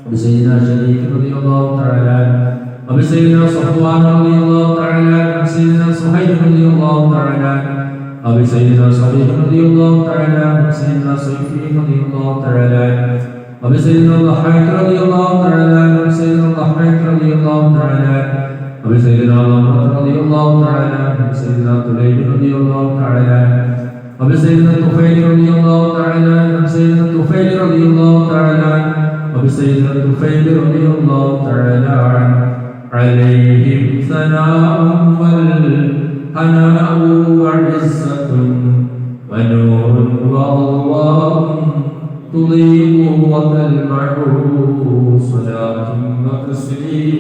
وبسيدنا شريك رضي الله تعالى عنه وبسيدنا صفوان رضي الله تعالى عنه وبسيدنا صهيب رضي الله تعالى عنه وبسيدنا صديق رضي الله تعالى عنه وبسيدنا صيفي رضي الله تعالى عنه وبسيدنا الضحاك رضي الله تعالى عنه وبسيدنا الضحاك رضي الله تعالى عنه وبسيدنا ضمرة رضي الله تعالى عنه وبسيدنا طليب رضي الله تعالى عنه وبسيدنا الطفيل رضي الله تعالى عنه وبسيدنا الطفيل رضي الله تعالى عنه وبسيدنا الطفيل رضي الله تعالى عنه عليهم ثناء والهناء وعزة ونور وأضواء تضيء وتلمع صلاة وتسليم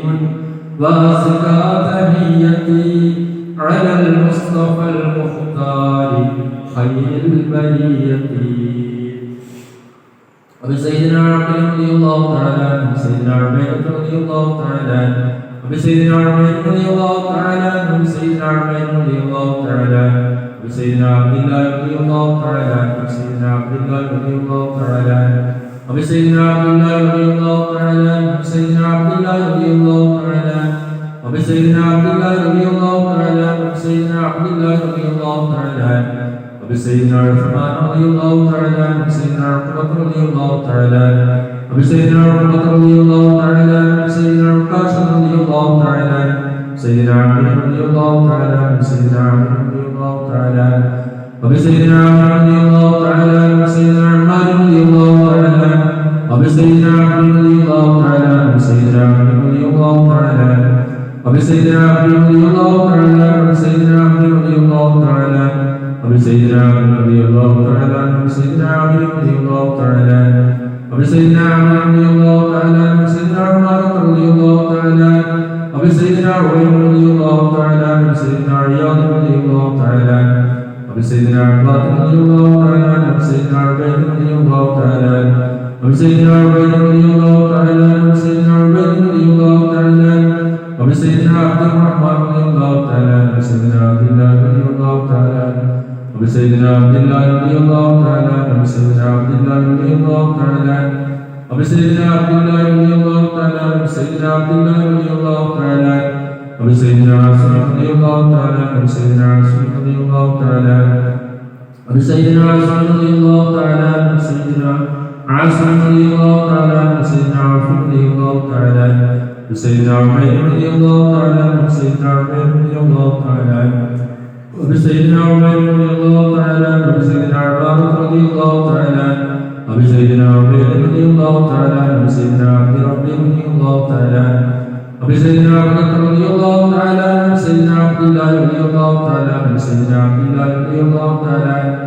وأزكى تحيتي على المصطفى المختار خير البرية وبسيدنا عبد رضي الله تعالى عنه وبسيدنا عبيد رضي الله تعالى عنه وبسيدنا عبيد رضي الله تعالى عنه وبسيدنا عبيد رضي الله تعالى عنه وبسيدنا عبد الله رضي الله تعالى عنه وبسيدنا عبد الله رضي الله تعالى عنه وبسيدنا عبد الله رضي الله تعالى عنه وبسيدنا عبد الله رضي الله تعالى عنه وبسيدنا عبد الله رضي الله تعالى عنه وبسيدنا عبد الله رضي الله تعالى عنه وبسيدنا عثمان رضي الله تعالى عنه وبسيدنا عقبة رضي الله تعالى عنه وبسيدنا عقبة رضي الله تعالى عنه وبسيدنا عكاشة رضي الله تعالى عنه وبسيدنا عمرو رضي الله تعالى عنه وبسيدنا عمرو رضي الله تعالى عنه وبسيدنا عمرو رضي الله تعالى عنه وبسيدنا عمار رضي الله تعالى عنه وبسيدنا عمرو رضي الله تعالى عنه وبسيدنا عمرو رضي الله تعالى عنه وبسيدنا عمرو رضي الله تعالى عنه وبسيدنا عمرو رضي الله تعالى عنه وبسيدنا عمرو رضي الله تعالى عنه وبسيدنا عمرو رضي الله تعالى عنه وبسيدنا عمرو رضي الله تعالى عنه وبسيدنا عمارة رضي الله تعالى عنه وبسيدنا عويم رضي الله تعالى عنه وبسيدنا عياض رضي الله تعالى عنه وبسيدنا عباد رضي الله تعالى عنه وبسيدنا عبيد رضي الله تعالى عنه وبسيدنا عبيد رضي الله تعالى عنه وبسيدنا عبيد رضي الله تعالى عنه وبسيدنا عبد الرحمن رضي الله تعالى عنه وبسيدنا عبد الله رضي الله تعالى عنه وبسيدنا عبد الله رضي الله تعالى عنه وبسيدنا عبد الله رضي الله تعالى عنه وبسيدنا عبد الله رضي الله تعالى عنه وبسيدنا عبد الله رضي الله تعالى عنه وبسيدنا عاصم رضي الله تعالى عنه وبسيدنا عاصم رضي الله تعالى عنه وبسيدنا عاصم رضي الله تعالى عنه وبسيدنا عاصم رضي الله تعالى عنه وبسيدنا عاصم رضي الله تعالى عنه وبسيدنا عمير رضي الله تعالى عنه وبسيدنا عمير رضي الله تعالى عنه وبسيدنا عمير رضي الله تعالى عنه وبسيدنا عبارة رضي الله تعالى عنه وبسيدنا عبيد رضي الله تعالى عنه وبسيدنا عبد ربي رضي الله تعالى عنه وبسيدنا عبد رضي الله تعالى عنه وبسيدنا عبد الله رضي الله تعالى عنه وبسيدنا عبد الله رضي الله تعالى عنه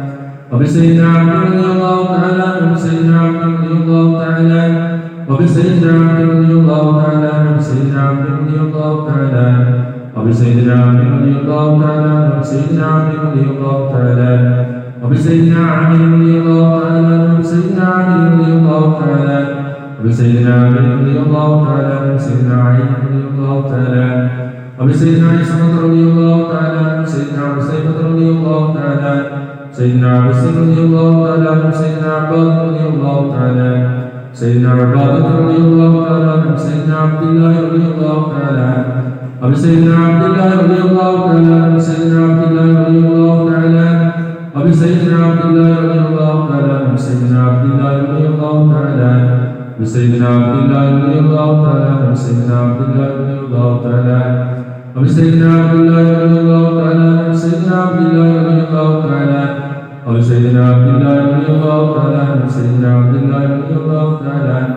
وبسيدنا عبد رضي الله تعالى عنه وبسيدنا عبد رضي الله تعالى عنه وبسيدنا علي رضي الله تعالى عنه سيدنا علي رضي الله تعالى عنه وبسيدنا علي رضي الله تعالى عنه سيدنا علي رضي الله تعالى عنه وبسيدنا علي رضي الله تعالى عنه سيدنا علي رضي الله تعالى عنه وبسيدنا علي رضي الله تعالى عنه سيدنا علي رضي الله تعالى عنه وبسيدنا عصمة رضي الله تعالى عنه سيدنا عصيبة رضي الله تعالى عنه سيدنا عبس رضي الله تعالى عنه سيدنا عباد رضي الله تعالى عنه سيدنا عبادة رضي الله تعالى عنه سيدنا عبد الله رضي الله تعالى عنه وبسيدنا عبد الله رضي الله تعالى عنه سيدنا عبد الله رضي الله تعالى عنه وبسيدنا عبد الله رضي الله تعالى عنه سيدنا عبد الله رضي الله تعالى عنه بسيدنا عبد الله رضي الله تعالى عنه سيدنا عبد الله رضي الله تعالى عنه وبسيدنا عبد الله رضي الله تعالى عنه سيدنا عبد الله رضي الله تعالى عنه وبسيدنا عبد الله رضي الله تعالى عنه سيدنا عبد الله رضي الله تعالى عنه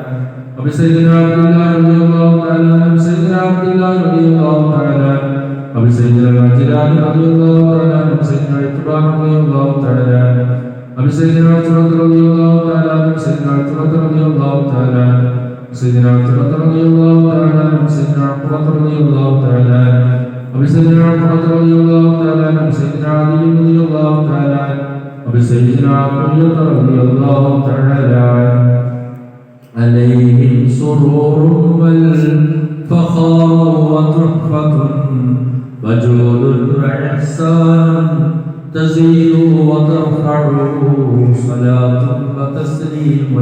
وبسيدنا عبد الله رضي الله تعالى عنه سيدنا عبد الله رضي الله تعالى عنه وبسيدنا الجلال رضي الله تعالى عنه سيدنا اتباع رضي الله تعالى عنه وبسيدنا عتبة رضي الله تعالى عنه سيدنا عتبة رضي الله تعالى عنه سيدنا عتبة رضي الله تعالى عنه سيدنا عقبة رضي الله تعالى عنه وبسيدنا عقبة رضي الله تعالى عنه سيدنا علي رضي الله تعالى عنه وبسيدنا عقبة رضي الله تعالى عنه عليهم سرور والفخار وتحفة وجود وإحسان تزيد وترفع صلاة وتسليم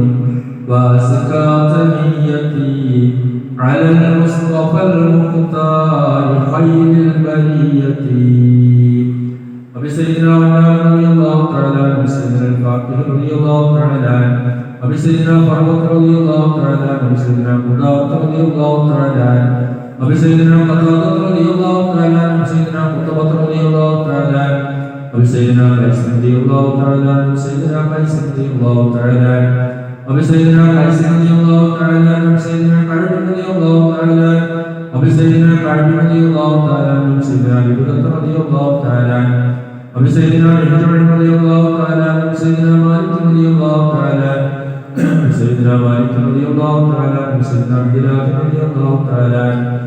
وأزكى تحيتي على المصطفى المختار خير البرية وبسيدنا عمر رضي الله تعالى عنه وبسيدنا الفاتح رضي الله تعالى عنه وبسيدنا فاروق رضي الله تعالى عنه وبسيدنا قدامة رضي الله تعالى عنه وبسيدنا قتادة رضي الله تعالى عنه وبسيدنا قتبة رضي الله تعالى عنه وبسيدنا قيس رضي الله تعالى عنه وبسيدنا قيس رضي الله تعالى عنه وبسيدنا قيس رضي الله تعالى عنه وبسيدنا كعب رضي الله تعالى عنه وبسيدنا كعب رضي الله تعالى عنه وبسيدنا أبي هريرة رضي الله تعالى عنه وبسيدنا رجع رضي الله تعالى عنه وبسيدنا مالك رضي الله تعالى عنه وبسيدنا مالك رضي الله تعالى عنه وبسيدنا عبد الله رضي الله تعالى عنه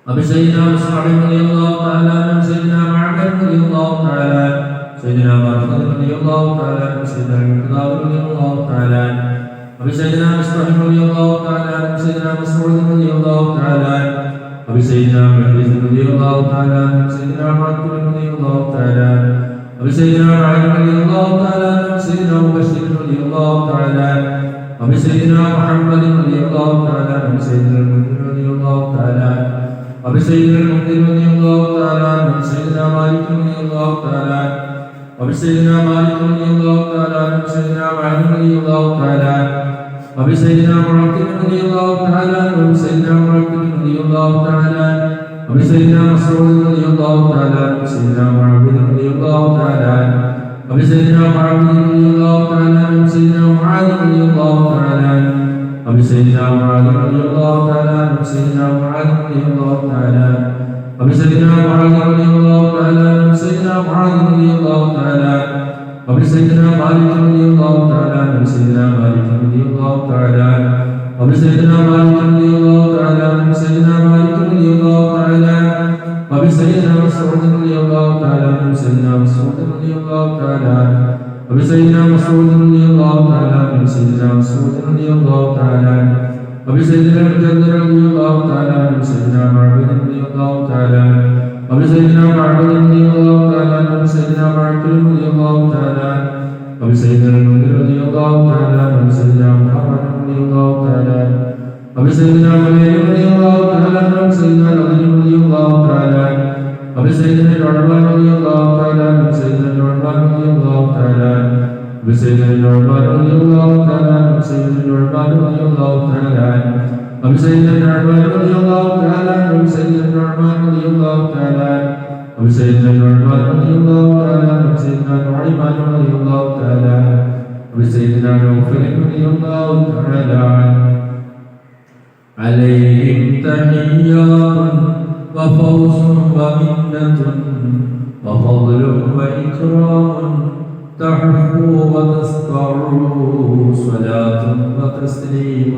وبسيدنا مصعب رضي الله تعالى عنه وبسيدنا معبد رضي الله تعالى عنه سيدنا مرحبا رضي الله تعالى عنه وسيدنا المقداد رضي الله تعالى عنه وبسيدنا مصطفى رضي الله تعالى عنه وسيدنا مسعود رضي الله تعالى عنه وبسيدنا محمد رضي الله تعالى عنه وسيدنا عبد رضي الله تعالى عنه وبسيدنا علي رضي الله تعالى عنه وسيدنا مبشر رضي الله تعالى عنه وبسيدنا محمد رضي الله تعالى عنه وسيدنا المنذر رضي الله تعالى عنه وبسيدنا المنذر رضي الله تعالى عنه وسيدنا مالك رضي الله تعالى عنه وبسيدنا مالك رضي الله تعالى عنه وسيدنا معاذ رضي الله تعالى عنه وبسيدنا معتب رضي الله تعالى عنه وبسيدنا معتب رضي الله تعالى عنه وبسيدنا مسعود رضي الله تعالى عنه وسيدنا معبد رضي الله تعالى عنه وبسيدنا معبد رضي الله تعالى عنه وسيدنا معاذ رضي الله تعالى عنه وبسيدنا معاذ رضي الله تعالى عنه وسيدنا معاذ رضي الله تعالى عنه وبسيدنا معاذ رضي الله تعالى عنه وسيدنا معاذ رضي الله تعالى عنه وبسيدنا مالك رضي الله تعالى عنه وسيدنا مالك رضي الله تعالى عنه وبسيدنا مالك رضي الله تعالى عنه وسيدنا مالك رضي الله تعالى عنه وبسيدنا مسعود رضي الله تعالى عنه وسيدنا مسعود رضي الله تعالى عنه وبسيدنا مسعود رضي الله تعالى عنه وسيدنا مسعود رضي الله تعالى عنه وبسيدنا الجد رضي الله تعالى عنه وسيدنا معبد رضي الله تعالى عنه وبسيدنا معبد رضي الله تعالى عنه وسيدنا معبد رضي الله تعالى عنه وبسيدنا المنذر رضي الله تعالى عنه وسيدنا محمد رضي الله تعالى عنه وبسيدنا منير رضي الله تعالى عنه وسيدنا العظيم رضي الله تعالى عنه وبسيدنا العربان رضي الله تعالى عنه وسيدنا العربان رضي الله تعالى عنه وبسيدنا العربان رضي الله تعالى عنه وسيدنا العربان رضي الله تعالى عنه وبسيدنا العربان رضي الله تعالى عنه وسيدنا العربان رضي الله تعالى عنه وبسيدنا العربان رضي الله تعالى عنه وسيدنا العربان رضي الله تعالى عنه وبسيدنا نوفل رضي الله تعالى عنه عليهم تحيات وفوز ومنة وفضل وإكرام تحفوا وتسطعوا صلاة وتسليم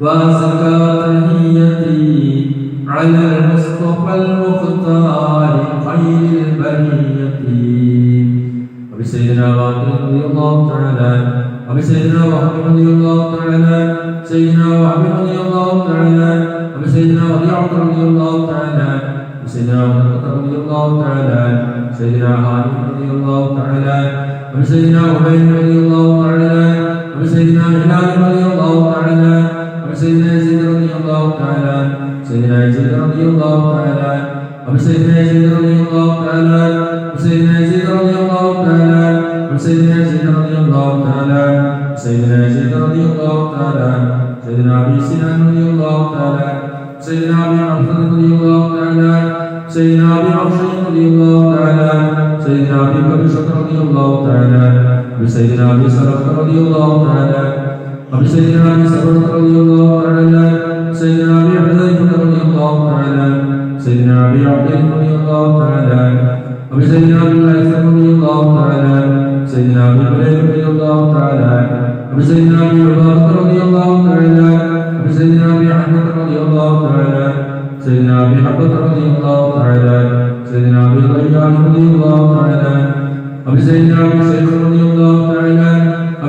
وأزكى تحيتي على المصطفى المختار خير البرية وبسيدنا وحبيب رضي الله تعالى وبسيدنا وحبيب رضي الله تعالى سيدنا وحبيب رضي الله تعالى وبسيدنا ربيعة رضي الله تعالى وبسيدنا محمد رضي الله تعالى سيدنا خالد رضي الله تعالى وبسيدنا عبيد رضي الله تعالى وبسيدنا هلال رضي الله تعالى وبسيدنا يزيد رضي الله تعالى سيدنا يزيد رضي الله تعالى وبسيدنا يزيد رضي الله تعالى وسيدنا يزيد رضي الله تعالى وسيدنا يزيد رضي الله تعالى سيدنا يزيد رضي الله تعالى سيدنا أبي سنان رضي الله تعالى سيدنا أبي عبد رضي الله تعالى سيدنا أبي عبد رضي الله تعالى سيدنا أبي بكر رضي الله تعالى وسيدنا أبي سلمة رضي الله تعالى وسيدنا أبي سلمة رضي الله تعالى سيدنا أبي حذيفة رضي الله تعالى سيدنا أبي عبد رضي الله تعالى وسيدنا أبي الأيسر رضي الله تعالى سيدنا أبي هريرة رضي الله تعالى وسيدنا أبي عبادة رضي الله تعالى وسيدنا أبي أحمد رضي الله تعالى سيدنا أبي حبة رضي الله تعالى سيدنا أبي غيلان رضي الله تعالى وسيدنا أبي سيف رضي الله تعالى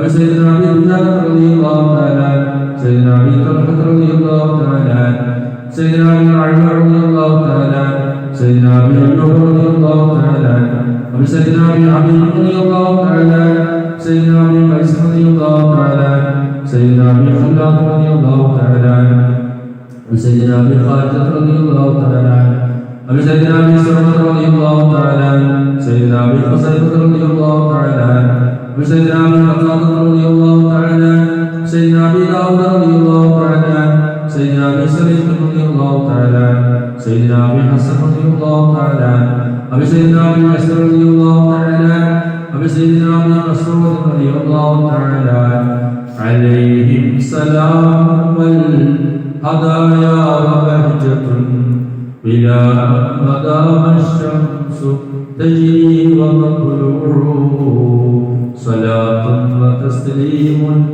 وسيدنا أبي دجالة رضي الله تعالى سيدنا أبي طلحة رضي الله تعالى سيدنا أبي معمر رضي الله تعالى سيدنا أبي أيوب رضي الله تعالى وسيدنا أبي حبيب رضي الله تعالى سيدنا أبي قيس رضي الله تعالى سيدنا أبي خلاد رضي الله تعالى وسيدنا أبي خالد رضي الله تعالى وسيدنا أبي سلمة رضي الله تعالى سيدنا أبي حذيفة رضي الله تعالى وسيدنا أبي قتادة رضي الله تعالى سيدنا أبي داود رضي الله تعالى سيدنا أبي سعيد رضي الله تعالى سيدنا أبي حسن رضي الله تعالى وسيدنا أبي بكر رضي الله تعالى وسيدنا أبي مسعود رضي الله تعالى عليهم سلام والهدايا وبهجة بلا مدام الشمس تجري وتطلع صلاة وتسليم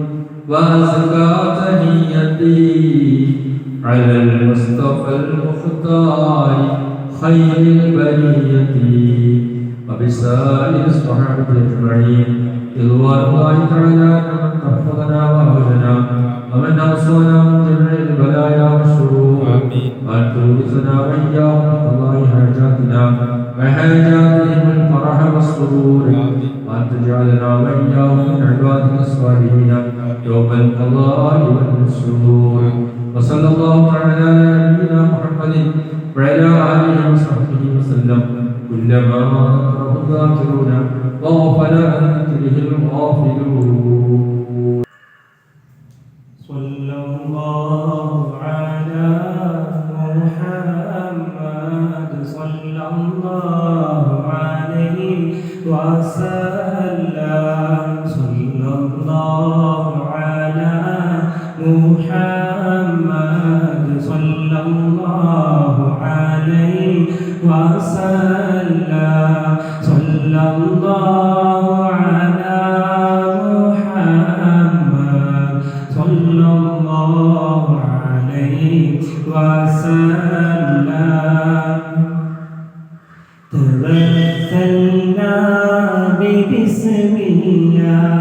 وأزكى تحيتي على المصطفى المختار خير البرية وبسائر الصحابة أجمعين رضوان الله تعالى ومن تحفظنا وأهلنا ومن أوصانا من جميع البلايا والشرور وأن تورثنا وإياهم قضاء حاجاتنا وحاجاتهم الفرح والسرور وأن تجعلنا وإياهم من عبادك الصالحين يوم القضاء والنشور وصلى الله تعالى على نبينا محمد وعلى آله وصحبه وسلم كلما ذكره الذاكرون وغفل عن ذكره الغافلون صلى الله على محمد صلى الله عليه وسلم صلى الله على محمد صلى الله عليه وسلم صلى الله على محمد صلى الله عليه وسلم توسلنا ببسم الله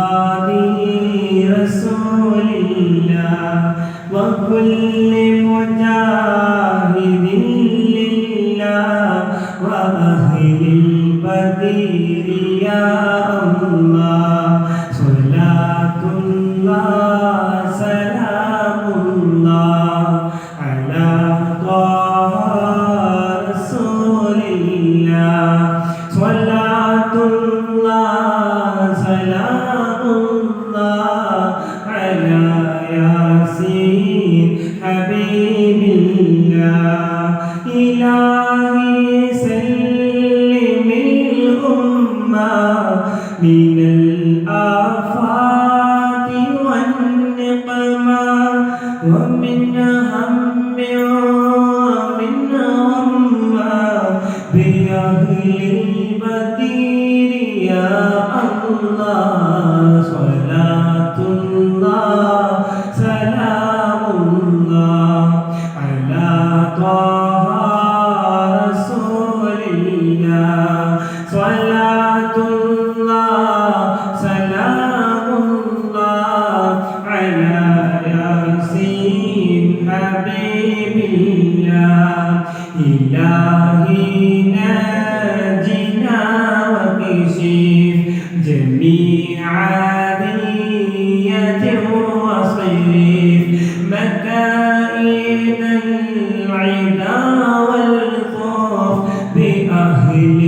وبالهادي رسول الله وكل مجاهد لله وأهل البدير يا الله صلاة الله سلام الله على طه رسول الله صلاة الله سلام الله على ياسين حبيب الله إلهي سلم الأمة من الآفات والنقمة ومن هم ومن غمة بأهل البديع إلهي ناجنا وكشف جميع عادية وصرف مكائد العدا والخوف بأهل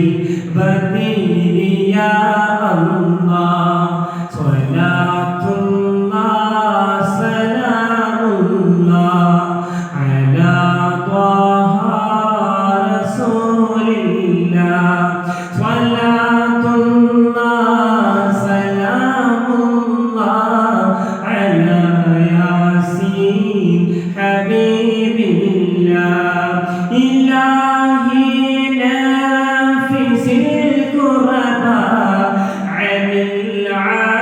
البديل يا الله صلاة الله سلام الله على طه رسول الله صلاة الله سلام الله على ياسين حبيب الله إلهي نافس الكرباء عن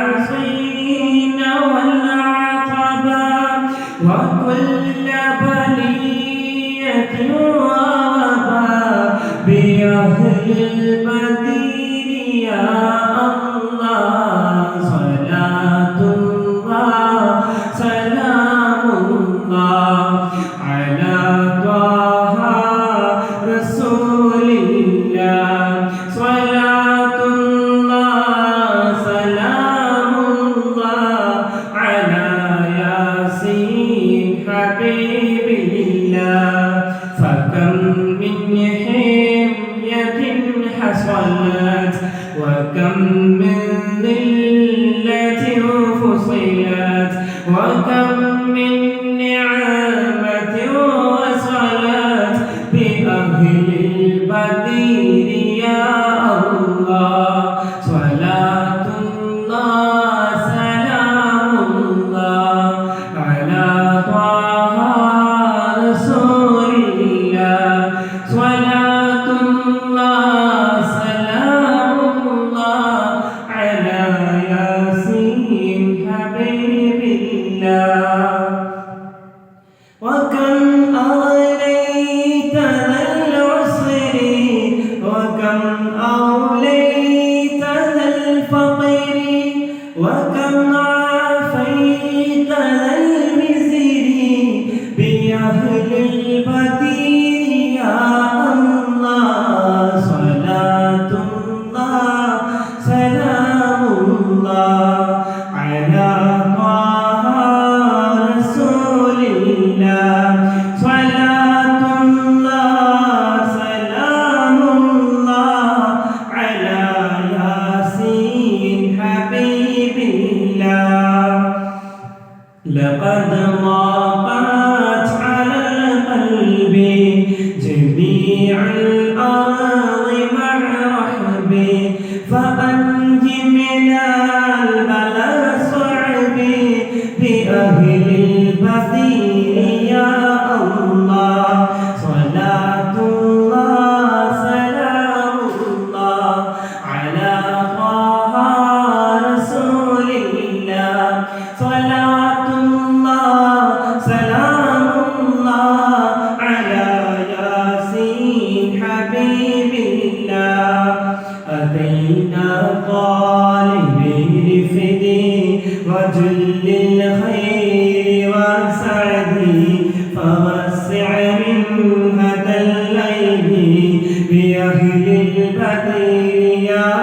العاصين والعقباء وكل بلية ووباء بأهل المدينة يا الله صلاة الله سلام الله على طه رسول الله صلاة الله سلام الله على ياسين حبيب الله فكم من حمية حصلت وكم من ذلة فصلت وكم من نعمة وصلت بأهل البديل يا الله صلاة الله سلام الله على طه رسول الله صلاة الله سلام الله على ياسين حبيب الله وكم أوليت ذا العسر وكم أوليت ذا الفقر وكم عافيت ذا المزر بأهل البديل يا الله صلاة الله سلام الله على طه رسول الله صلاة الله سلام الله على ياسين حبيب الله لقد ضاقت على القلب جميع الأرض مع رحبي فأنج من البلاء صعب بأهل البديل يا الله صلاة الله سلام الله على طه رسول الله صلاة الله سلام الله على ياسين حبيب الله أتينا طالبين رفدي وجل الخير وسعدي فوسع من هدى الليل بأهل البديل يا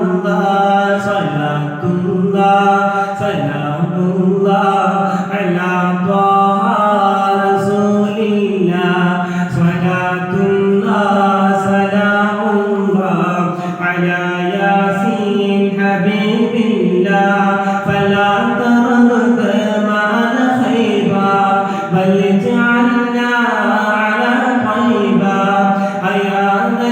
الله صلاة الله سلام الله على طه رسول الله صلاة الله سلام الله على ياسين حبيب الله فلا ترد مع الخيبة بل اجعلنا على طيبة أيا ذا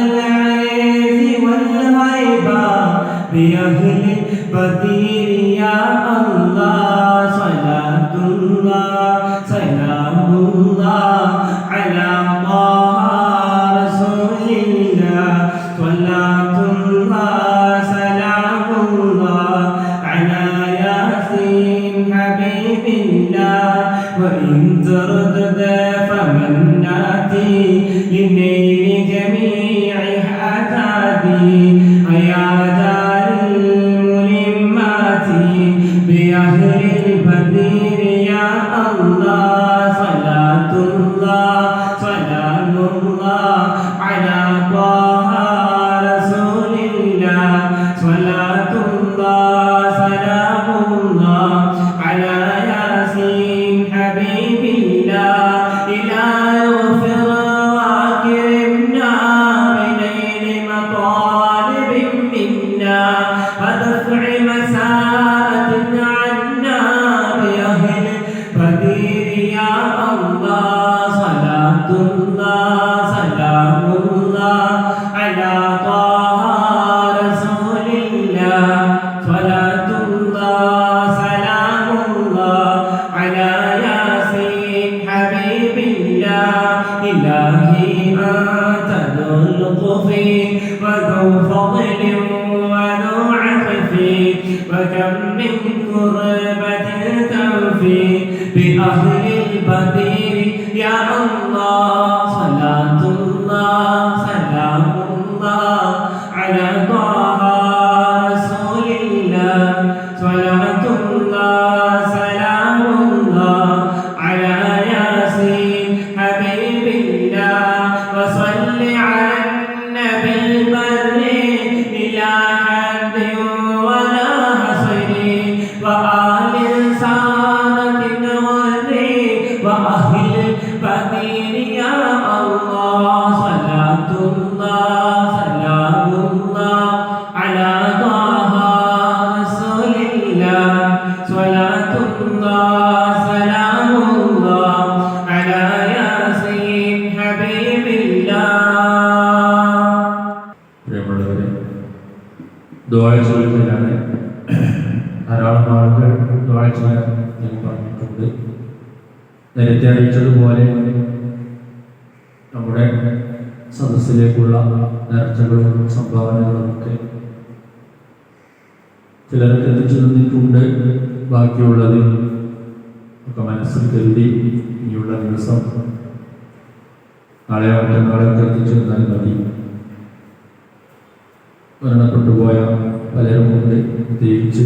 على طه رسول الله صلاة الله سلام الله على ياسين حبيب الله إلى يغفر واكرمنا بنيل مطالب منا ودفع مساءة عنا بأهل بدير يا الله صلاة الله سلام الله على طه رسول الله صلاة الله سلام الله على ياسين حبيب الله إلهي أنت ذو اللطف وذو فضل وذو عطف وكم من كربة تنفي بأهل البدير يا الله صلاة الله سلام الله على طه رسول الله صلاة الله سلام الله على ياسين حبيب الله وصل على النبي البر بلا حد ولا حصر وآل سادة وري وأهل بدير يا الله صلاة الله سلام الله على طه رسول الله صلاة الله سلام الله على ياسين حبيب الله. പ്രിയമുള്ളവരെ, ദുആ ചെയ്യലാണ്. ധാരാളം ആളുകൾ ദുആ ചെയ്യാൻ ഞാൻ പറഞ്ഞിട്ടുണ്ട്. നേരത്തെ അറിയിച്ചതുപോലെ നമ്മുടെ സദസ്സിലേക്കുള്ള നേർച്ചകളും സംഭാവനകളുമൊക്കെ ചിലരൊക്കെ എത്തിച്ചു തന്നിട്ടുണ്ട്. ബാക്കിയുള്ളത് ഒക്കെ മനസ്സിൽ കരുതി ഇനിയുള്ള ദിവസം നാളെയോ മറ്റന്നാളൊക്കെ എത്തിച്ചു തന്നാൽ മതി. മരണപ്പെട്ടുപോയ പലരുമുണ്ട്. പ്രത്യേകിച്ച്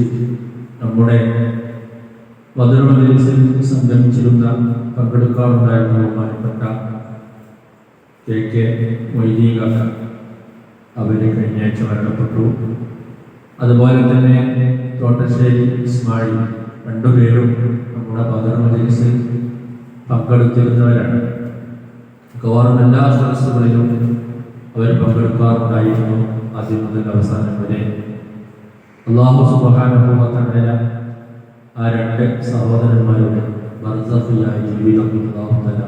നമ്മുടെ ബദർ മജ്‌ലിസിൽ സംഗമിച്ചിരുന്ന പങ്കെടുക്കാറുണ്ടായിരുന്ന ബഹുമാനപ്പെട്ട KK മൊയ്തീൻ അവര് കഴിഞ്ഞയാഴ്ച മരണപ്പെട്ടു. അതുപോലെ തന്നെ തോട്ടശ്ശേരി ഇസ്മായിൽ, രണ്ടുപേരും നമ്മുടെ ബദർ മജ്‌ലിസിൽ പങ്കെടുത്തിരുന്നവരാണ്. മിക്കവാറും എല്ലാ സദസ്സുകളിലും അവർ പങ്കെടുക്കാറുണ്ടായിരുന്നു. ആദ്യം മുതൽ അവസാനം വരെ അല്ലാഹു സുബ്ഹാനഹു വ തആല ആ രണ്ട് സഹോദരന്മാരുടെ ബർസഖിയായ ജീവിതം അല്ലാഹു തആല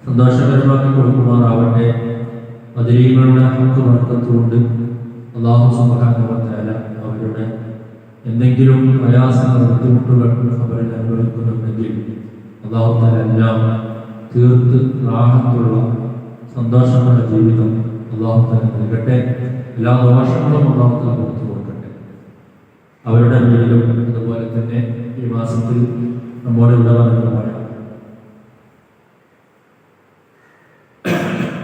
സന്തോഷകരമാക്കി കൊടുക്കുമാറാവട്ടെ. ബദരീങ്ങളുടെ ഹക്ക് ബർക്കത്തുകൊണ്ട് അല്ലാഹു സുബ്ഹാനഹു വ തആല അവരുടെ എന്തെങ്കിലും പ്രയാസങ്ങൾ ബുദ്ധിമുട്ടുകൾ അവരിൽ അനുഭവിക്കുന്നുണ്ടെങ്കിൽ അല്ലാഹു തആല എല്ലാം തീർത്ത് റാഹത്തുള്ള സന്തോഷമുള്ള ജീവിതം അല്ലാഹു തആല നൽകട്ടെ. എല്ലാ ദോഷങ്ങളും അല്ലാഹു തആല പുറത്തു കൊടുക്കട്ടെ. അവരുടെ വീട്ടിലും അതുപോലെ തന്നെ ഈ മാസത്തിൽ നമ്മോട് ഇവിടെ വന്നതുമായ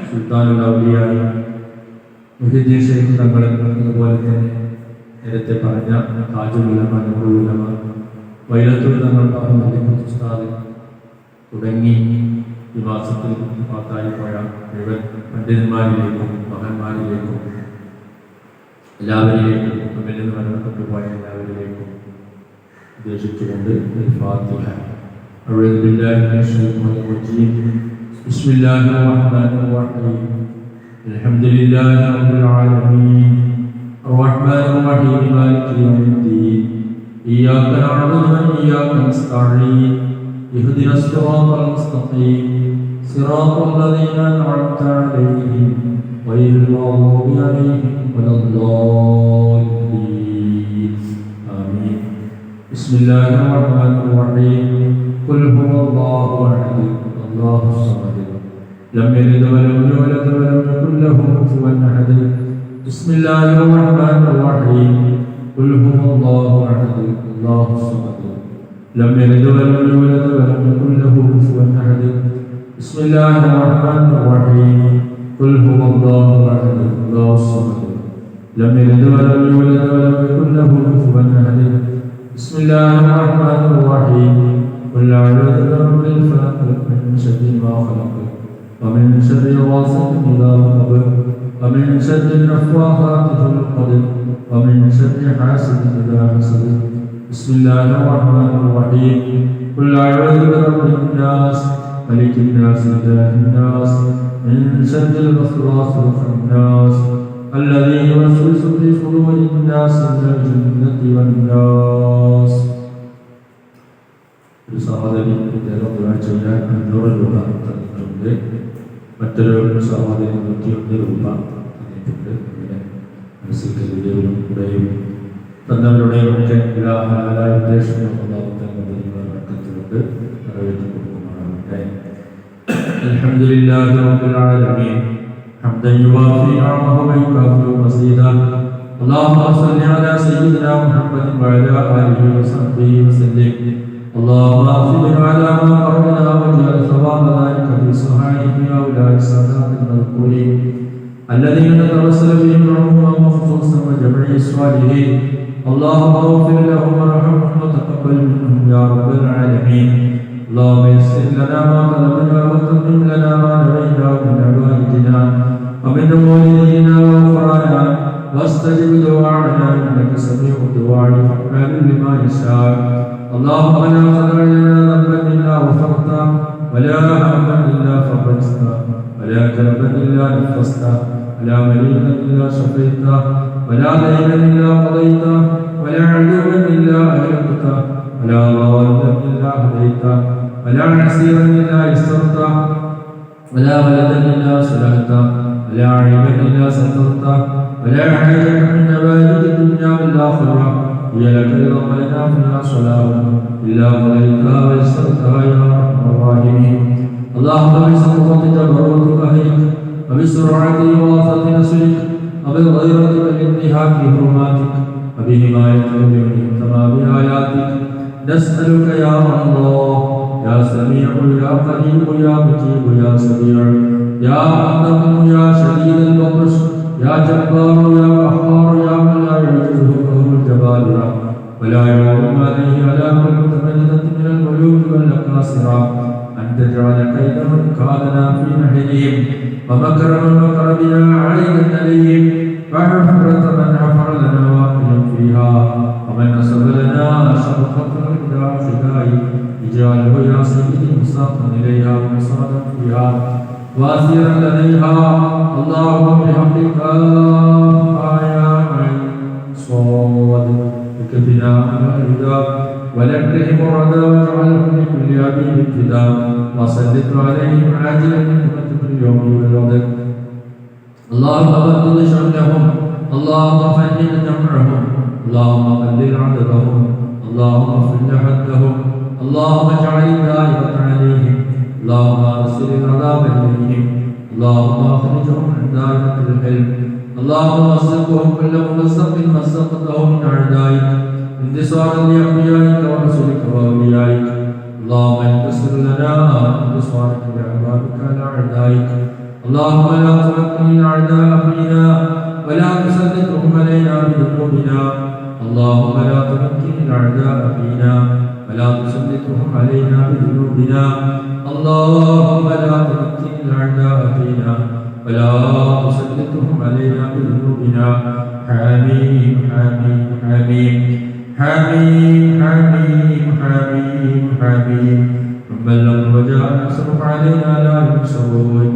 സുൽത്താനുൽ ഔലിയായ മുഹ്യിദ്ദീൻ ശൈഖ് തങ്ങൾ, അതുപോലെ തന്നെ നേരത്തെ പറഞ്ഞ താജുൽ ഉലമ, നൂറുൽ ഉലമ, വൈലത്തുൽ തങ്ങൾ, ഉസ്താദ് തുടങ്ങി ഈ മാസത്തിൽ പാത്തായിപ്പോയ മുഴുവൻ പണ്ഡിതന്മാരിലേക്കും മഹാന്മാരിലേക്കും എല്ലാവരിലേക്കും നമ്മിൽ നിന്ന് മരണപ്പെട്ടുപോയ എല്ലാവരിലേക്കും ഉദ്ദേശിച്ചുകൊണ്ട് ഫാത്തിഹ. അഊദു ബില്ലാഹി മിനശ് ശൈത്വാനിർ റജീം. ബിസ്മില്ലാഹിർ റഹ്മാനിർ റഹീം. അൽഹംദുലില്ലാഹി റബ്ബിൽ ആലമീൻ അർറഹ്മാനിർ റഹീം മാലികി യൗമിദ്ദീൻ ഇയ്യാക നഅ്ബുദു വ ഇയ്യാക നസ്തഈൻ ഇഹ്ദിനസ് സിറാത്തൽ മുസ്തഖീം സിറാത്തൽ ലദീന അൻഅംത അലൈഹിം ഗൈറിൽ മഗ്ദൂബി അലൈഹിം വലദ്ദാല്ലീൻ. ആമീൻ. ബിസ്മില്ലാഹിർ റഹ്മാനിർ റഹീം. ഖുൽ ഹുവല്ലാഹു അഹദ് അല്ലാഹു സമദ് ലം യലിദ് വലം യൂലദ് വലം യകുൽ ലഹു കുഫുവൻ അഹദ്. ബിസ്മില്ലാഹിർ റഹ്മാനിർ റഹീം. ഖുൽ ഹുവല്ലാഹു അഹദ് അല്ലാഹു സമദ് ലം യലിദ് വലം യൂലദ് വലം യകുൽ ലഹു കുഫുവൻ അഹദ്. ബിസ്മില്ലാഹിർ റഹ്മാനിർ റഹീം. ഖുൽ ഹുവല്ലാഹു അഹദ് അല്ലാഹു സമദ് ലം യലിദ് വലം യൂലദ് വലം യകുൽ ലഹു കുഫുവൻ അഹദ്. ബിസ്മില്ലാഹിർ റഹ്മാനിർ റഹീം. ഖുൽ അഊദു ബിറബ്ബിൽ ഫലഖ് മിൻ ശർരി മാ ഖലഖ് ومن شر غاسق إذا وقب ومن شر النفاثات في العقد ومن شر حاسد إذا حسد بسم الله الرحمن الرحيم قل أعوذ برب الناس ملك الناس إله الناس من شر الوسواس الخناس الذي يوسوس في صدور الناس من الجنة والناس. ഒരു സഹോദരി ദുആ ചെയ്യാൻ 500 രൂപ തന്നിട്ടുണ്ട്. മറ്റൊരു സഹോദരി 101 രൂപ തന്നിട്ടുണ്ട്. അങ്ങനെ മനസ്സിലാക്കുകയും കൂടെയും തന്നവരുടെയും ഒക്കെ എല്ലാ ഹലാലായ ഉദ്ദേശങ്ങളും അല്ലാഹുവിന്റെ ബർക്കത്തുകൊണ്ട് നിറവേറ്റി കൊടുക്കുമാറാകട്ടെ. അൽഹംദുലില്ലാഹി റബ്ബിൽ ആലമീൻ حمدا يوافي نعمه ويكافئ مزيدا اللهم صل على سيدنا محمد وعلى اله وصحبه وسلم اللهم اغفر على ما قرنا واجعل ثواب ذلك في صحائف اولئك السادات المذكورين الذين نتوسل بهم عموما وخصوصا وجميع الصالحين اللهم اغفر لهم وارحمهم وتقبل منهم يا رب العالمين اللهم يسر لنا ما طلبنا وتمم لنا ما نوينا من عبادتنا ومن والدينا وغفرانا واستجب دعاءنا انك سميع الدعاء فعال لما يشاء اللهم لا تدع لنا ذنبا الا غفرته ولا هما الا فرجته ولا كربا الا نفسته ولا مريضا الا شفيته ولا دينا الا قضيته ولا عدوا الا اهلكته ولا ضالا الا هديته ولا عسيرا الا يسرته ولا ولدا الا صلحته ولا عيبا الا سترته ولا حاجه من نوائب الدنيا والاخره هي لك رضا ولنا فيها صلاه الا قضيتها ويسرتها يا ارحم الراحمين اللهم بسطوة جبروتك هيك وبسرعه واثه نصرك وبالغيرة والانتهاك حرماتك وبحمايتك ومن تمام اياتك نسالك يا الله يا سميع يا قريب يا مجيب يا سميع يا منتقم يا شديد البطش يا جبار يا قهار يا من لا يعجزه قهر الجبابرة ولا يعلم عليه على كل متمردة من الملوك والاقاصرة ان تجعل كيدهم كادنا في نحرهم ومكر من مكر بنا عائدا عليهم وحفرة من حفر لنا واقيا فيها ومن نصب لنا شرخة الخداع اجعله يا سيدي مساقا اليها ومصادا فيها واسيرا لديها اللهم بحمدك يا عين صاد اكفنا على الهدى ولكرهم الردى واجعله لكل ابيب ابتداء وسلط عليهم عاجلا نعمه كل يوم والغد اللهم بدل شملهم اللهم فنن جمعهم اللهم قلل عددهم اللهم فل حدهم اللهم اجعل الدائرة عليهم اللهم ارسل العذاب اليهم اللهم اخرجهم من دائرة الحلم اللهم اسلكهم كل ممزق مزقته من اعدائك انتصارا لاوليائك ورسلك واوليائك اللهم انتصر لنا انتصارك لعبادك على اعدائك اللهم لا تمكن الاعداء فينا ولا تسلطهم علينا بذنوبنا اللهم لا تمكن الاعداء فينا ولا تسلطهم علينا بذنوبنا اللهم لا تمكن الاعداء فينا ولا تسلطهم علينا بذنوبنا حميم حميم حميم حميم حميم حميم حميم ثم لم وجاء نصرف علينا لا ينصرون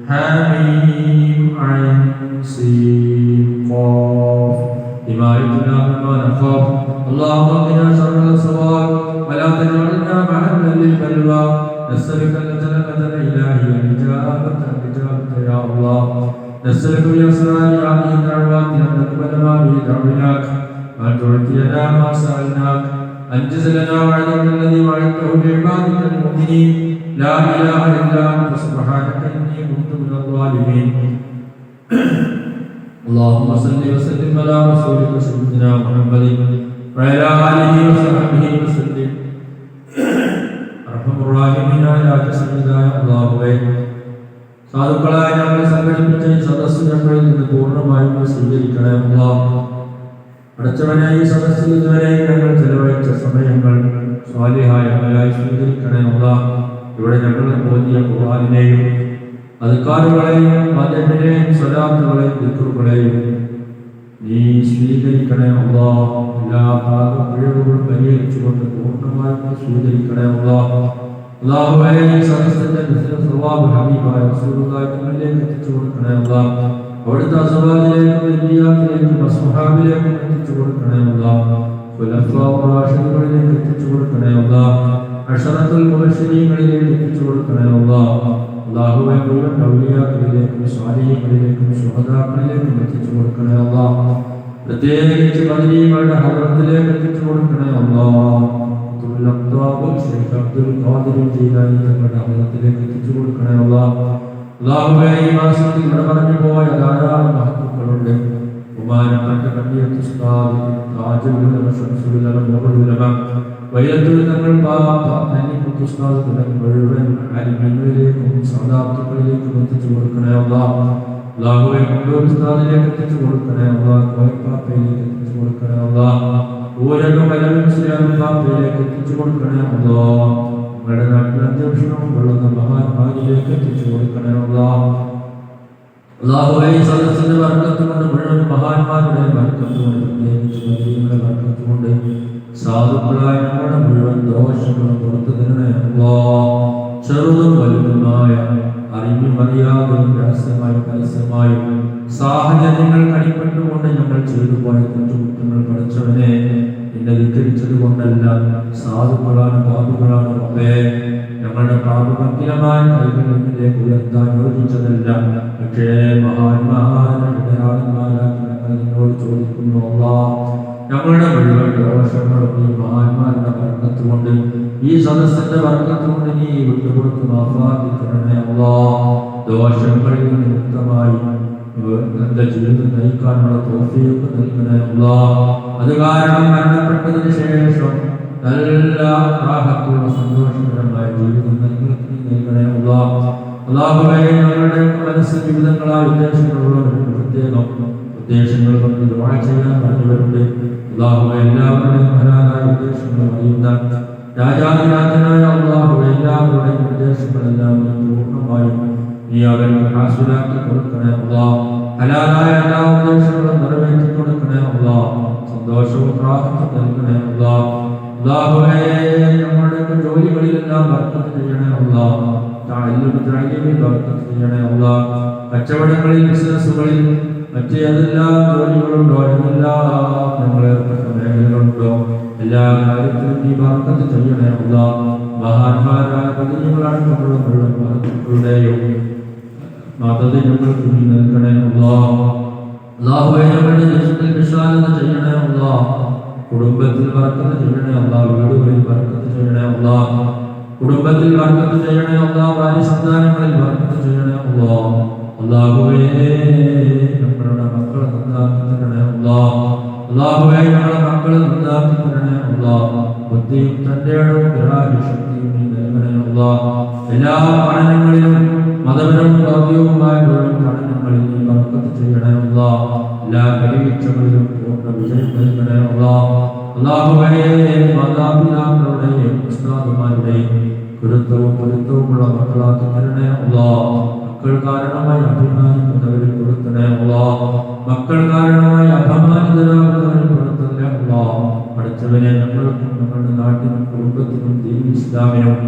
حميم عين سين قاف حمايتنا مما نخاف اللهم قنا شر الاسواق ولا تجعلنا محلا للبلوى نسألك الجنة الإلهية الإجابة يا الله نسألك بأسرار هذه الدعوات أن تقبل ما به دعوناك وأن تعطينا ما سألناك أنجز لنا وعدك الذي وعدته بعبادك المؤمنين لا إله إلا أنت سبحانك إني كنت من الظالمين اللهم صل وسلم على رسولك سيدنا محمد وعلى آله وصحبه وسلم أرحم الراحمين يا سيدنا الله സാധുക്കളായ ഞങ്ങളെ സംഘടിപ്പിച്ച ഈ സദസ്സ് ഞങ്ങളിൽ നിന്ന് പൂർണ്ണമായും സ്വീകരിക്കണേ അല്ലാഹ്. അടച്ചവനെ ഈ സദസ്സിൽ ഇതുവരെ ഞങ്ങൾ ചെലവഴിച്ച സമയങ്ങൾ സ്വാലിഹായ അമലായി സ്വീകരിക്കണേ അല്ലാഹ്. ഇവിടെ ഞങ്ങൾ ഓതിയ ഖുർആനിനെയും അധികാരികളെയും മതങ്ങളെയും സ്വലാത്തുകളെയും ദിക്റുകളെയും നീ സ്വീകരിക്കണേ അല്ലാഹ്. എല്ലാ പാപപിഴവുകളും പരിഹരിച്ചുകൊണ്ട് പൂർണ്ണമായും സ്വീകരിക്കണേ അല്ലാഹ്. അല്ലാഹുവേ, ഈ സദസ്സിന്റെ സ്വഭാവ ഹബീബായ റസൂലുള്ളാഹി തങ്ങളിലേക്ക് എത്തിച്ചു കൊടുക്കണേ അല്ലാഹ്. അവിടുത്തെ അസ്ഹാബിലേക്കും ദുനിയാവിലേക്കും അസ്ഹാബിലേക്കും എത്തിച്ചു കൊടുക്കണേ അല്ലാഹ്. ഖുലഫാഉർ റാഷിദീകളിലേക്ക് എത്തിച്ചു കൊടുക്കണേ അല്ലാഹ്. അശറത്തുൽ മുബശ്ശിരീങ്ങളിലേക്ക് എത്തിച്ചു കൊടുക്കണേ അല്ലാഹ്. അല്ലാഹുവേ, മുഴുവൻ ഔലിയാക്കളിലേക്കും സ്വാലിഹീങ്ങളിലേക്കും ശുഹദാക്കളിലേക്കും എത്തിച്ചു കൊടുക്കണേ അല്ലാഹ്. പ്രത്യേകിച്ച് ബദരീങ്ങളുടെ ഹദ്റത്തിലേക്ക് എത്തിച്ചു കൊടുക്കണേ അല്ലാഹ്. അബ്ദുൽ ഖാദിർ ജീലാനി തങ്ങളുടെ ഹദ്റത്തിലേക്ക് എത്തിച്ചു കൊടുക്കണേ അല്ലാഹ്. അല്ലാഹുവേ, ഈ മാസത്തിൽ ഇവിടെ പറഞ്ഞു പോയ ധാരാളം മഹത്തുക്കളുണ്ട്. ബഹുമാനപ്പെട്ട കണ്ണിയത്ത് ഉസ്താദ്, താജുൽ ഉലമ, ശംസുൽ ഉലമ, നൂറുൽ ഉലമ, വൈലത്തുൽ തങ്ങൾ പാപ്പ, കണ്ണിയത്ത് ഉസ്താദ് തുടങ്ങി മുഴുവൻ ആലിമീങ്ങളിലേക്കും സാദാത്തുക്കളിലേക്കും എത്തിച്ചു കൊടുക്കണേ അല്ലാഹ്. അല്ലാഹുവേ, കൊണ്ടൂർ ഉസ്താദിലേക്ക് എത്തിച്ചു കൊടുക്കണേ അല്ലാഹ്. കോയപ്പാപ്പയിലേക്ക് എത്തിച്ചു കൊടുക്കണേ അല്ലാഹ്. ഊരകം പാപ്പയിലേക്ക് എത്തിച്ചു കൊടുക്കണേ അല്ലാഹ്. നമ്മുടെ നാട്ടിൽ അന്വേഷണവും കൊള്ളുന്ന മഹാന്മാരിലേക്ക് എത്തിച്ചു കൊടുക്കണേ അല്ലാഹ്. അല്ലാഹുവേ, ഈ സദസ്സിന്റെ ബർക്കത്ത് കൊണ്ട് മുഴുവൻ മഹാന്മാരുടെ ബർക്കത്ത് കൊണ്ട് പ്രത്യേകിച്ച് വലിയങ്ങളുടെ ബർക്കത്ത് കൊണ്ട് സാധുക്കളായ നമ്മുടെ മുഴുവൻ ദോഷങ്ങളും പുറത്തു തരണേ അല്ലാഹ്. ചെറുതും വലുതുമായ അറിഞ്ഞും അറിയാതെയും രഹസ്യമായും പരസ്യമായും സാഹചര്യങ്ങൾ കടിപ്പെട്ടുകൊണ്ട് ഞങ്ങൾ ചെയ്തു പോയ കുറ്റങ്ങൾ പഠിച്ചവനെ നിന്നെ ധിക്കരിച്ചത് കൊണ്ടല്ല, സാധുക്കളാണ് പാപികളാണ് റബ്ബേ. ഞങ്ങളുടെ പാപഭംഗിലമായ കൈകൾ നിന്നിലേക്ക് ഉയർത്താൻ യോജിച്ചതല്ല. പക്ഷേ മഹാന്മാരാക്കി ഞങ്ങൾ നിന്നോട് ചോദിക്കുന്നു അല്ലാഹ്. ഞങ്ങളുടെ മുഴുവൻ ദോഷങ്ങളും ഈ മഹാന്മാരുടെ ബർക്കത്ത് കൊണ്ട്, ഈ സദസ്സിന്റെ ബർക്കത്ത് കൊണ്ട് നീ വിട്ടുകൊടുത്ത് മാഫാക്കി തരണേ അല്ലാഹ്. ദോഷങ്ങളിൽ നിന്ന് മുക്തമായി നല്ല ജീവിതം നയിക്കാനുള്ള തൗഫീഖ് നൽകണേ അല്ലാഹ്. അത് കാരണം മരണപ്പെട്ടതിന് ശേഷം നല്ല റാഹത്തുള്ള സന്തോഷകരമായ ജീവിതം നൽകണേ അല്ലാഹ്. അല്ലാഹുവേ, ഞങ്ങളുടെ മനസ്സിൽ വിവിധങ്ങളായ ഉദ്ദേശങ്ങളുള്ളവരുണ്ട്. പ്രത്യേകം ഉദ്ദേശങ്ങൾ കൊണ്ട് ദുആ ചെയ്യാൻ പറഞ്ഞവരുണ്ട്. അല്ലാഹുവേ, എല്ലാവരുടെയും ഹലാലായ ഉദ്ദേശങ്ങൾ അറിയുന്ന രാജാതിരാജനായ അല്ലാഹുവേ, എല്ലാവരുടെയും ഉദ്ദേശങ്ങളെല്ലാം പൂർണ്ണമായും നീ അവർക്ക് ഹാസിലാക്കി കൊടുക്കണേ അല്ലാഹ്. ഹലാലായ എല്ലാ ഉദ്ദേശങ്ങളും നിറവേറ്റി കൊടുക്കണേ അല്ലാഹ്. സന്തോഷവും റാഹത്തും നൽകണേ അല്ലാഹ്. അല്ലാഹുവേ, നമ്മുടെ ജോലികളിലെല്ലാം ബർക്കത്ത് ചെയ്യണേ അല്ലാഹ്. തഅല്ലുമിൽ ബർക്കത്ത് ചെയ്യണേ അല്ലാഹ്. കച്ചവടങ്ങളിൽ, ബിസിനസ്സുകളിൽ, മറ്റേ ഏതെല്ലാം ജോലികളുണ്ടോ, ഏതെല്ലാം ഞങ്ങൾ ഏർപ്പെട്ട മേഖലകളുണ്ടോ, എല്ലാ കാര്യത്തിലും നീ ബർക്കത്ത് ചെയ്യണേ അല്ലാഹ്. മഹാന്മാരായ പ്രതിനിധികളാണ് നമ്മളുടെ മുഴുവൻ മഹത്തുക്കളുടെയും മദത് ഞങ്ങൾക്ക് നീ നൽകണേ അല്ലാഹ്. അല്ലാഹുവേ, ഞങ്ങളുടെ ദേശത്തിൽ വിശാലത ചെയ്യണേ അല്ലാഹ്. കുടുംബത്തിൽ ബർക്കത്ത് ചെയ്യണേ അല്ലാഹ്. വീടുകളിൽ ബർക്കത്ത് ചെയ്യണേ അല്ലാഹ്. കുടുംബത്തിൽ ബർക്കത്ത് ചെയ്യണേ അല്ലാഹ്. ഭാര്യ സന്താനങ്ങളിൽ ബർക്കത്ത് ചെയ്യണേ അല്ലാഹ്. അല്ലാഹുവേ, ഞങ്ങളുടെ മക്കളെ നന്നാക്കി തരണേ അല്ലാഹ്. അല്ലാഹുവേ, ഞങ്ങളുടെ മക്കളെ നന്നാക്കി തരണേ അല്ലാഹ്. ബുദ്ധിയും തന്റെയും ഗ്രാഹ്യശക്തിയും നീ നൽകണേ അല്ലാഹ്. എല്ലാ പഠനങ്ങളിലും മതപരവും ഭൗതികവുമായ മുഴുവൻ പഠനങ്ങളിൽ നീ ബർക്കത്ത് ചെയ്യണേ അല്ലാഹ്. എല്ലാ പരീക്ഷകളിലും പൂർണ്ണ വിജയം നൽകണേ അല്ലാഹ്. അല്ലാഹുവേ, മാതാപിതാക്കളുടെയും ഉസ്താദുമാരുടെയും ഗുരുത്വവും പൊരുത്തവുമുള്ള മക്കളാക്കി തരണേ അല്ലാഹ്. മക്കൾ കാരണമായി അഭിമാനിക്കുന്നവരിൽ കൊടുത്തണേ അല്ലാഹ്. മക്കൾ കാരണമായി അപമാനിതരാകുന്നവരിൽ കൊടുത്തണേ അല്ലാഹ്. പഠിച്ചവനെ ഞങ്ങൾക്കും ഞങ്ങളുടെ നാട്ടിനും കുടുംബത്തിനും ദീൻ ഇസ്ലാമിനും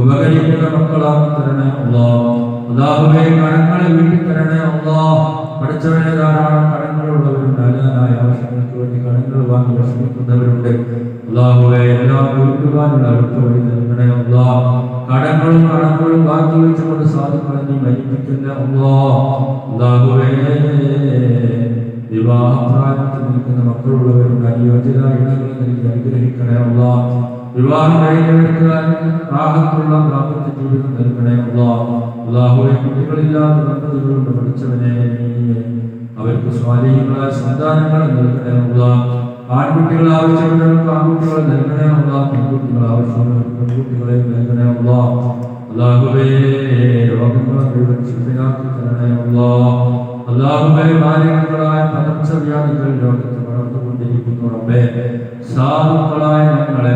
ഉപകരിക്കുന്ന മക്കളാക്കി തരണേ അല്ലാഹ്. അല്ലാഹുവേ, കടങ്ങളെ വീട്ടി തരണേ അല്ലാഹ്. പഠിച്ചവനെ ധാരാളം കടങ്ങളുള്ളവരുണ്ട്. ഹലാലായ ആവശ്യങ്ങൾക്ക് വേണ്ടി കടങ്ങൾ വാങ്ങി വിഷമിക്കുന്നവരുണ്ട്. അല്ലാഹുവേ, എല്ലാം വീട്ടുവാനുള്ള അടുത്ത വഴി നൽകണേ അല്ലാഹ്. കടങ്ങളും ബാക്കി വെച്ചുകൊണ്ട് സാധുക്കളെ നീ മരിപ്പിക്കല്ലേ അല്ലാഹ്. അല്ലാഹുവേ, വിവാഹപ്രായത്തിൽ നിൽക്കുന്ന മക്കളുള്ളവരുണ്ട്. അനുയോജ്യരായ ഇണകൾ നൽകി അനുഗ്രഹിക്കണേ അല്ലാഹ്. വിവാഹം കഴിഞ്ഞെടുക്കാൻ റാഹത്തുള്ള ദാമ്പത്യ ജീവിതം നൽകണേ അല്ലാഹ്. അല്ലാഹുവേ, കുട്ടികളില്ലാത്ത ദമ്പതികളുണ്ട്. പഠിച്ചവനെ അവർക്ക് സ്വാലിഹീങ്ങളായ സന്താനങ്ങളെ നൽകണേ അല്ലാഹ്. ആൺകുട്ടികൾ ആവശ്യമുള്ളവർക്ക് ആൺകുട്ടികളെ നൽകണേ അല്ലാഹ്. പെൺകുട്ടികൾ ആവശ്യമുള്ളവർക്ക് പെൺകുട്ടികളെ നൽകണേ അല്ലാഹ്. അല്ലാഹുവേ, രോഗങ്ങളെ മുഴുവൻ ശിഫയാക്കി തരണേ അല്ലാഹ്. അല്ലാഹുവേ, മാരകങ്ങളായ പകർച്ചവ്യാധികൾ ലോകത്ത് വളർന്നുകൊണ്ടിരിക്കുന്നു റബ്ബേ. സാധുക്കളായ ഞങ്ങളെ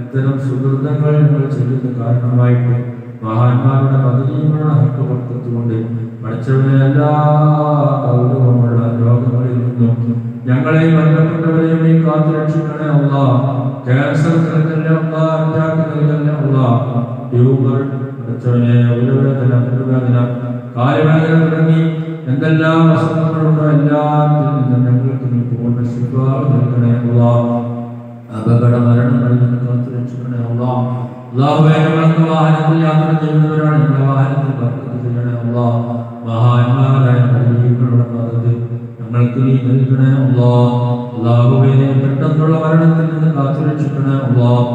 ഇത്തരം സുഹൃത്തുക്കൾ ഞങ്ങൾ ചെയ്തത് കാരണമായിട്ട് മഹാന്മാരുടെ പദവിയുടെ ഹക്കുപുറത്തുകൊണ്ട് പഠിച്ചവരെ എല്ലാ കൗരവമുള്ള രോഗങ്ങളിൽ നിന്നും ഞങ്ങളെയും ബന്ധപ്പെട്ടവരെയും നീ കാത്തു രക്ഷിക്കണേ അല്ലാഹ്. ക്യാൻസർ നൽകല്ലേ അല്ലാഹ്, അറ്റാക്ക് നൽകല്ലേ അല്ലാഹ്, ട്യൂമർ പഠിച്ചവനെ ഉദരവേദന, മുട്ടുവേദന, കാലുവേദന തുടങ്ങി എന്തെല്ലാം അസുഖങ്ങളുണ്ടോ എല്ലാത്തിൽ നിന്നും ഞങ്ങൾക്ക് നീ പൂർണ്ണ ശിഫ നൽകണേ അല്ലാഹ്. അപകട മരണങ്ങളിൽ നിന്ന് കാത്തു രക്ഷിക്കണേ അല്ലാഹ്. അല്ലാഹുവേ, ഞങ്ങൾക്ക് വാഹനത്തിൽ യാത്ര ചെയ്യുന്നവരാണ്, ഞങ്ങളുടെ വാഹനത്തിൽ ബർക്കത്ത് ചെയ്യണേ അല്ലാഹ്. മഹാന്മാരായ പദവികളുടെ പദവി ഞങ്ങൾക്ക് നീ നൽകണേ അല്ലാഹ്. അല്ലാഹുവേ, പെട്ടെന്നുള്ള മരണത്തിൽ നിന്ന് കാത്തു രക്ഷിക്കണേ അല്ലാഹ്.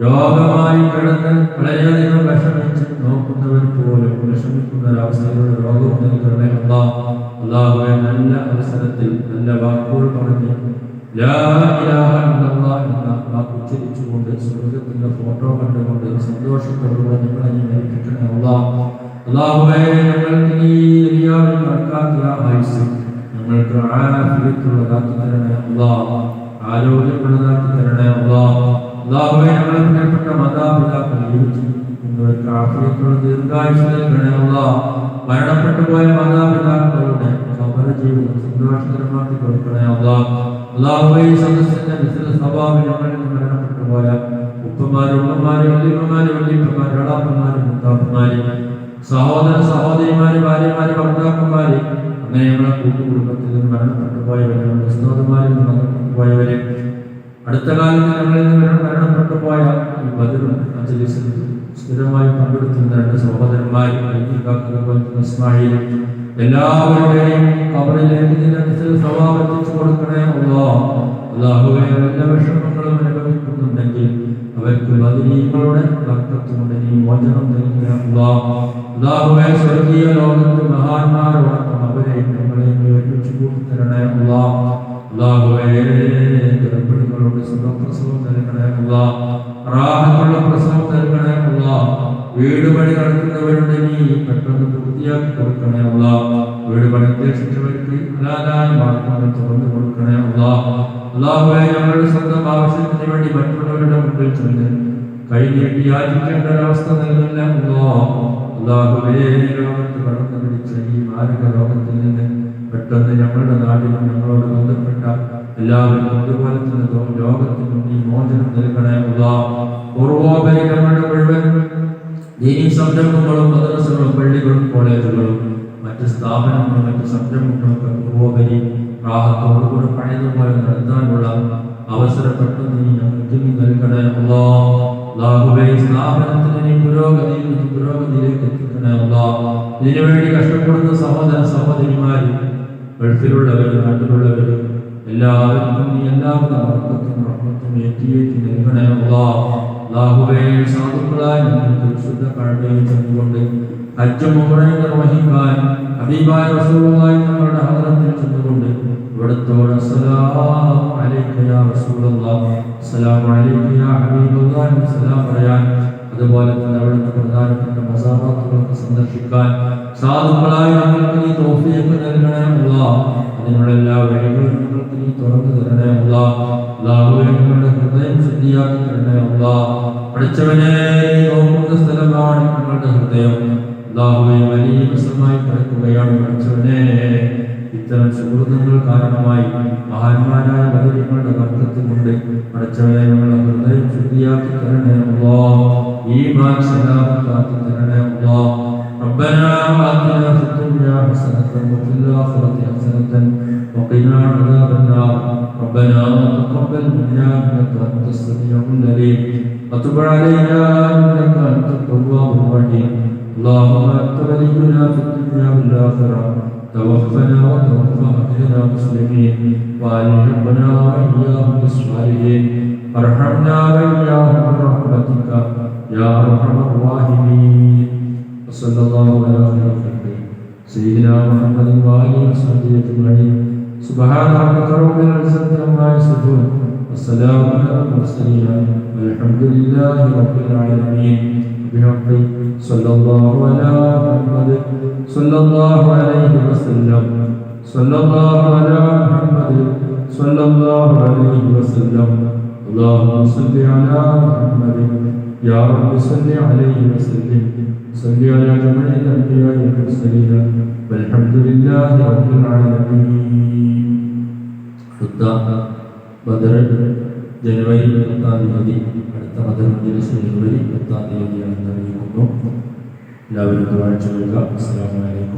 രോഗമായി കിടന്ന് വളരെയധികം വിഷമിച്ച് നോക്കുന്നവർ പോലും വിഷമിക്കുന്ന ഒരവസ്ഥയിലുള്ള രോഗം നൽകണേ അല്ലാഹ്. അല്ലാഹുവേ, നല്ല അവസരത്തിൽ നല്ല വാക്കുകൾ പറഞ്ഞ് ലാ ഇലാഹ ഇല്ലല്ലാഹ് എന്ന വാക്ക് ഉച്ചരിച്ചുകൊണ്ട് സ്വർഗ്ഗത്തിന്റെ ഫോട്ടോ കണ്ടുകൊണ്ട് സന്തോഷത്തോടുകൂടെ ഞങ്ങളെ നീ ഏൽപ്പിക്കണേ അല്ലാഹ്. അല്ലാഹുവേ, ഞങ്ങൾക്ക് നീ ദുനിയാവിൽ മറക്കാത്ത ആയുസ്സ് ഞങ്ങൾക്ക് ആഫിയത്തുള്ളതാക്കി തരണേ അല്ലാഹ്. ആരോഗ്യമുള്ളതാക്കി തരണേ അല്ലാഹ്. അല്ലാഹുവേ, ഞങ്ങളെ പ്രിയപ്പെട്ട മാതാപിതാക്കൾ ജീവിച്ചിരിക്കുന്നവർക്ക് ആഫിയത്തുള്ള ദീർഘായുസ്സ് നൽകണേ അല്ലാഹ്. മരണപ്പെട്ടു പോയ മാതാപിതാക്കളുടെ ഖബർ ജീവിതം സന്തോഷകരമാക്കി കൊടുക്കണേ അല്ലാഹ്. അല്ലാഹുവേ, സദസ്സിന്റെ മിസ്ല സ്വഭാവം ഞങ്ങളിൽ മരണപ്പെട്ടു പോയ ഉപ്പമാര്, ഉമ്മമാര്, വല്യമ്മമാര്, വല്യപ്പമാര്, എളാപ്പമാര്, മുത്താപ്പമാര്, സഹോദര സഹോദരിമാര്, ഭാര്യമാര്, ഭർത്താക്കന്മാര്, അങ്ങനെ ഞങ്ങളെ കൂട്ടുകുടുംബത്തിൽ നിന്ന് മരണപ്പെട്ടു പോയവര്, ഉസ്താദുമാരിൽ നിന്ന് മരണപ്പെട്ടു പോയവര്, അടുത്ത കാലത്ത് ഞങ്ങളിൽ നിന്ന് മരണപ്പെട്ടു പോയ ഈ ബദറും മജ്‌ലിസിൽ സ്ഥിരമായി പങ്കെടുക്കുന്ന രണ്ട് സഹോദരന്മാരും ഇസ്മായിലും എല്ലാവരുടെയും ഖബറിലേക്ക് സവാബ് എത്തിച്ചു കൊടുക്കണേ അല്ലാഹ്. അല്ലാഹുവേ, വല്ല വിഷമങ്ങളും അനുഭവിക്കുന്നുണ്ടെങ്കിൽ അവർക്ക് ബദരീങ്ങളുടെ ബർക്കത്ത് കൊണ്ട് നീ മോചനം നൽകണേ അല്ലാഹ്. അല്ലാഹുവേ, സ്വർഗീയ ലോകത്ത് മഹാന്മാരോടൊപ്പം അവരെയും ഞങ്ങളെയും ഒരുമിച്ച് കൂട്ടി തരണേ അല്ലാഹ്. അല്ലാഹുവേ, ഗർഭിണികളോട് സുഖപ്രസവം നൽകണേ അല്ലാഹ്. റാഹത്തുള്ള പ്രസവം നൽകണേ അല്ലാഹ്. വീട് പണി നടത്തുന്നവരുടെ നീ പെട്ടെന്ന് പൂർത്തിയാക്കി കൊടുക്കണേ അല്ലാഹ്. വീട് പണി ഉദ്ദേശിച്ചവർക്ക് ഹലാലായ മാർഗ്ഗങ്ങൾ തുറന്നു കൊടുക്കണേ അല്ലാഹ്. അല്ലാഹുവേ, ഞങ്ങളുടെ സ്വന്തം ആവശ്യത്തിന് വേണ്ടി മറ്റുള്ളവരുടെ മുമ്പിൽ ചെന്ന് കൈനീട്ടി യാചിക്കേണ്ട ഒരവസ്ഥ നൽകണേ അല്ലാഹ്. അല്ലാഹുവേ, ലോകത്ത് കടന്നു പിടിച്ച ഈ മാരക രോഗത്തിൽ നിന്ന് പെട്ടെന്ന് ഞങ്ങളുടെ നാടിനും ഞങ്ങളോട് ബന്ധപ്പെട്ട എല്ലാവരും അതുപോലെ തന്നെ ലോകത്തിനും നീ മോചനം നൽകണേ അല്ലാഹ്. പൂർവോപരി ഞങ്ങളുടെ മുഴുവൻ ദീനീ സംരംഭങ്ങളും മദ്രസകളും പള്ളികളും കോളേജുകളും മറ്റ് സ്ഥാപനങ്ങളും മറ്റ് സംരംഭങ്ങളൊക്കെ പൂർവോപരി റാഹത്തോടുകൂടെ പഴയതുപോലെ നടത്താനുള്ള അവസരപ്പെട്ടു നീ ഞങ്ങൾക്ക് നീ നൽകണേ അല്ലാഹ്. അല്ലാഹുവേ, സ്ഥാപനത്തിന് നീ പുരോഗതിയിൽ നിന്ന് പുരോഗതിയിലേക്ക് എത്തിക്കണേ അല്ലാഹ്. ഇതിനുവേണ്ടി കഷ്ടപ്പെടുന്ന സഹോദര സഹോദരിമാരും ഗൾഫിലുള്ളവരും നാട്ടിലുള്ളവരും എല്ലാവർക്കും നീ എല്ലാവിധ ബർക്കത്തും റഹ്മത്തും ഏറ്റി നൽകണേ അല്ലാഹ്. അല്ലാഹുവേ, സാധുക്കളായ ഞങ്ങൾക്ക് വിശുദ്ധ കഅബയിൽ ചെന്നുകൊണ്ട് ഹജ്ജും ഉംറയും നിർവഹിക്കാൻ ഹബീബായ റസൂലുള്ളാഹി തങ്ങളുടെ ഹദ്റത്തിൽ ചെന്നുകൊണ്ട് ഇവിടത്തോട് അസ്സലാമു അലൈക യാ റസൂലല്ലാഹ്, അസ്സലാമു അലൈക യാ ഹബീബല്ലാഹ് സലാം പറയാൻ, അതുപോലെ തന്നെ അവിടുത്തെ പ്രധാനപ്പെട്ട മസാറാത്തുകളൊക്കെ സന്ദർശിക്കാൻ സാധുക്കളായ ഞങ്ങൾക്ക് നീ തൗഫീഖ് നൽകണേ അല്ലാഹ്. അതിനുള്ള എല്ലാ വഴികളും ഞങ്ങൾക്ക് നീ തുറന്നു തരണേ അല്ലാഹ്. അല്ലാഹുവേ, ഞങ്ങളുടെ ഹൃദയം ശുദ്ധിയാക്കി തരണേ അല്ലാഹ്. പഠിച്ചവനെ, നോക്കുന്ന സ്ഥലമാണ് ഞങ്ങളുടെ ഹൃദയം. അല്ലാഹുവേ, വലിയ വിഷമായി കിടക്കുകയാണ് പഠിച്ചവനെ. ഇത്തരം സുഹൃത്തുക്കൾ കാരണമായി മഹാന്മാരായ ബദരീങ്ങളുടെ ബർക്കത്ത് കൊണ്ട് പഠിച്ചവനെ ഞങ്ങളുടെ ഹൃദയം ശുദ്ധിയാക്കി തരണേ അല്ലാഹ്. ഈമാൻ സലാമത്താക്കി തരണേ അല്ലാഹ്. ربنا آتنا في الدنيا حسنة وفي الآخرة حسنة وقنا عذاب النار. ربنا تقبل منا إنك أنت السميع العليم وتب علينا إنك أنت التواب الرحيم. اللهم أنت ولينا في الدنيا والآخرة، توفنا وتوفى أهلنا مسلمين وألحقنا وإياهم بالصالحين. ارحمنا وإياهم برحمتك يا أرحم الراحمين. وصلى الله على خير خلقه سيدنا محمد وآله وصحبه أجمعين. سبحان ربك رب العزة عما يصفون والسلام على المرسلين والحمد لله رب العالمين. بحق صلى الله على محمد صلى الله عليه وسلم، صلى الله على محمد صلى الله عليه وسلم. اللهم صل على محمد يا رب صل عليه وسلم صل على جميع الأنبياء والمرسلين والحمد لله رب العالمين. ബദർ ജനുവരി 10-ാം തീയതി, അടുത്ത ബദർ മജ്‌ലിസ് ജനുവരി 10-ാം തീയതിയാണെന്ന് അറിയിക്കുന്നു. എല്ലാവരും ദുആ ചെയ്യുക. അസ്സലാമു അലൈക്കും.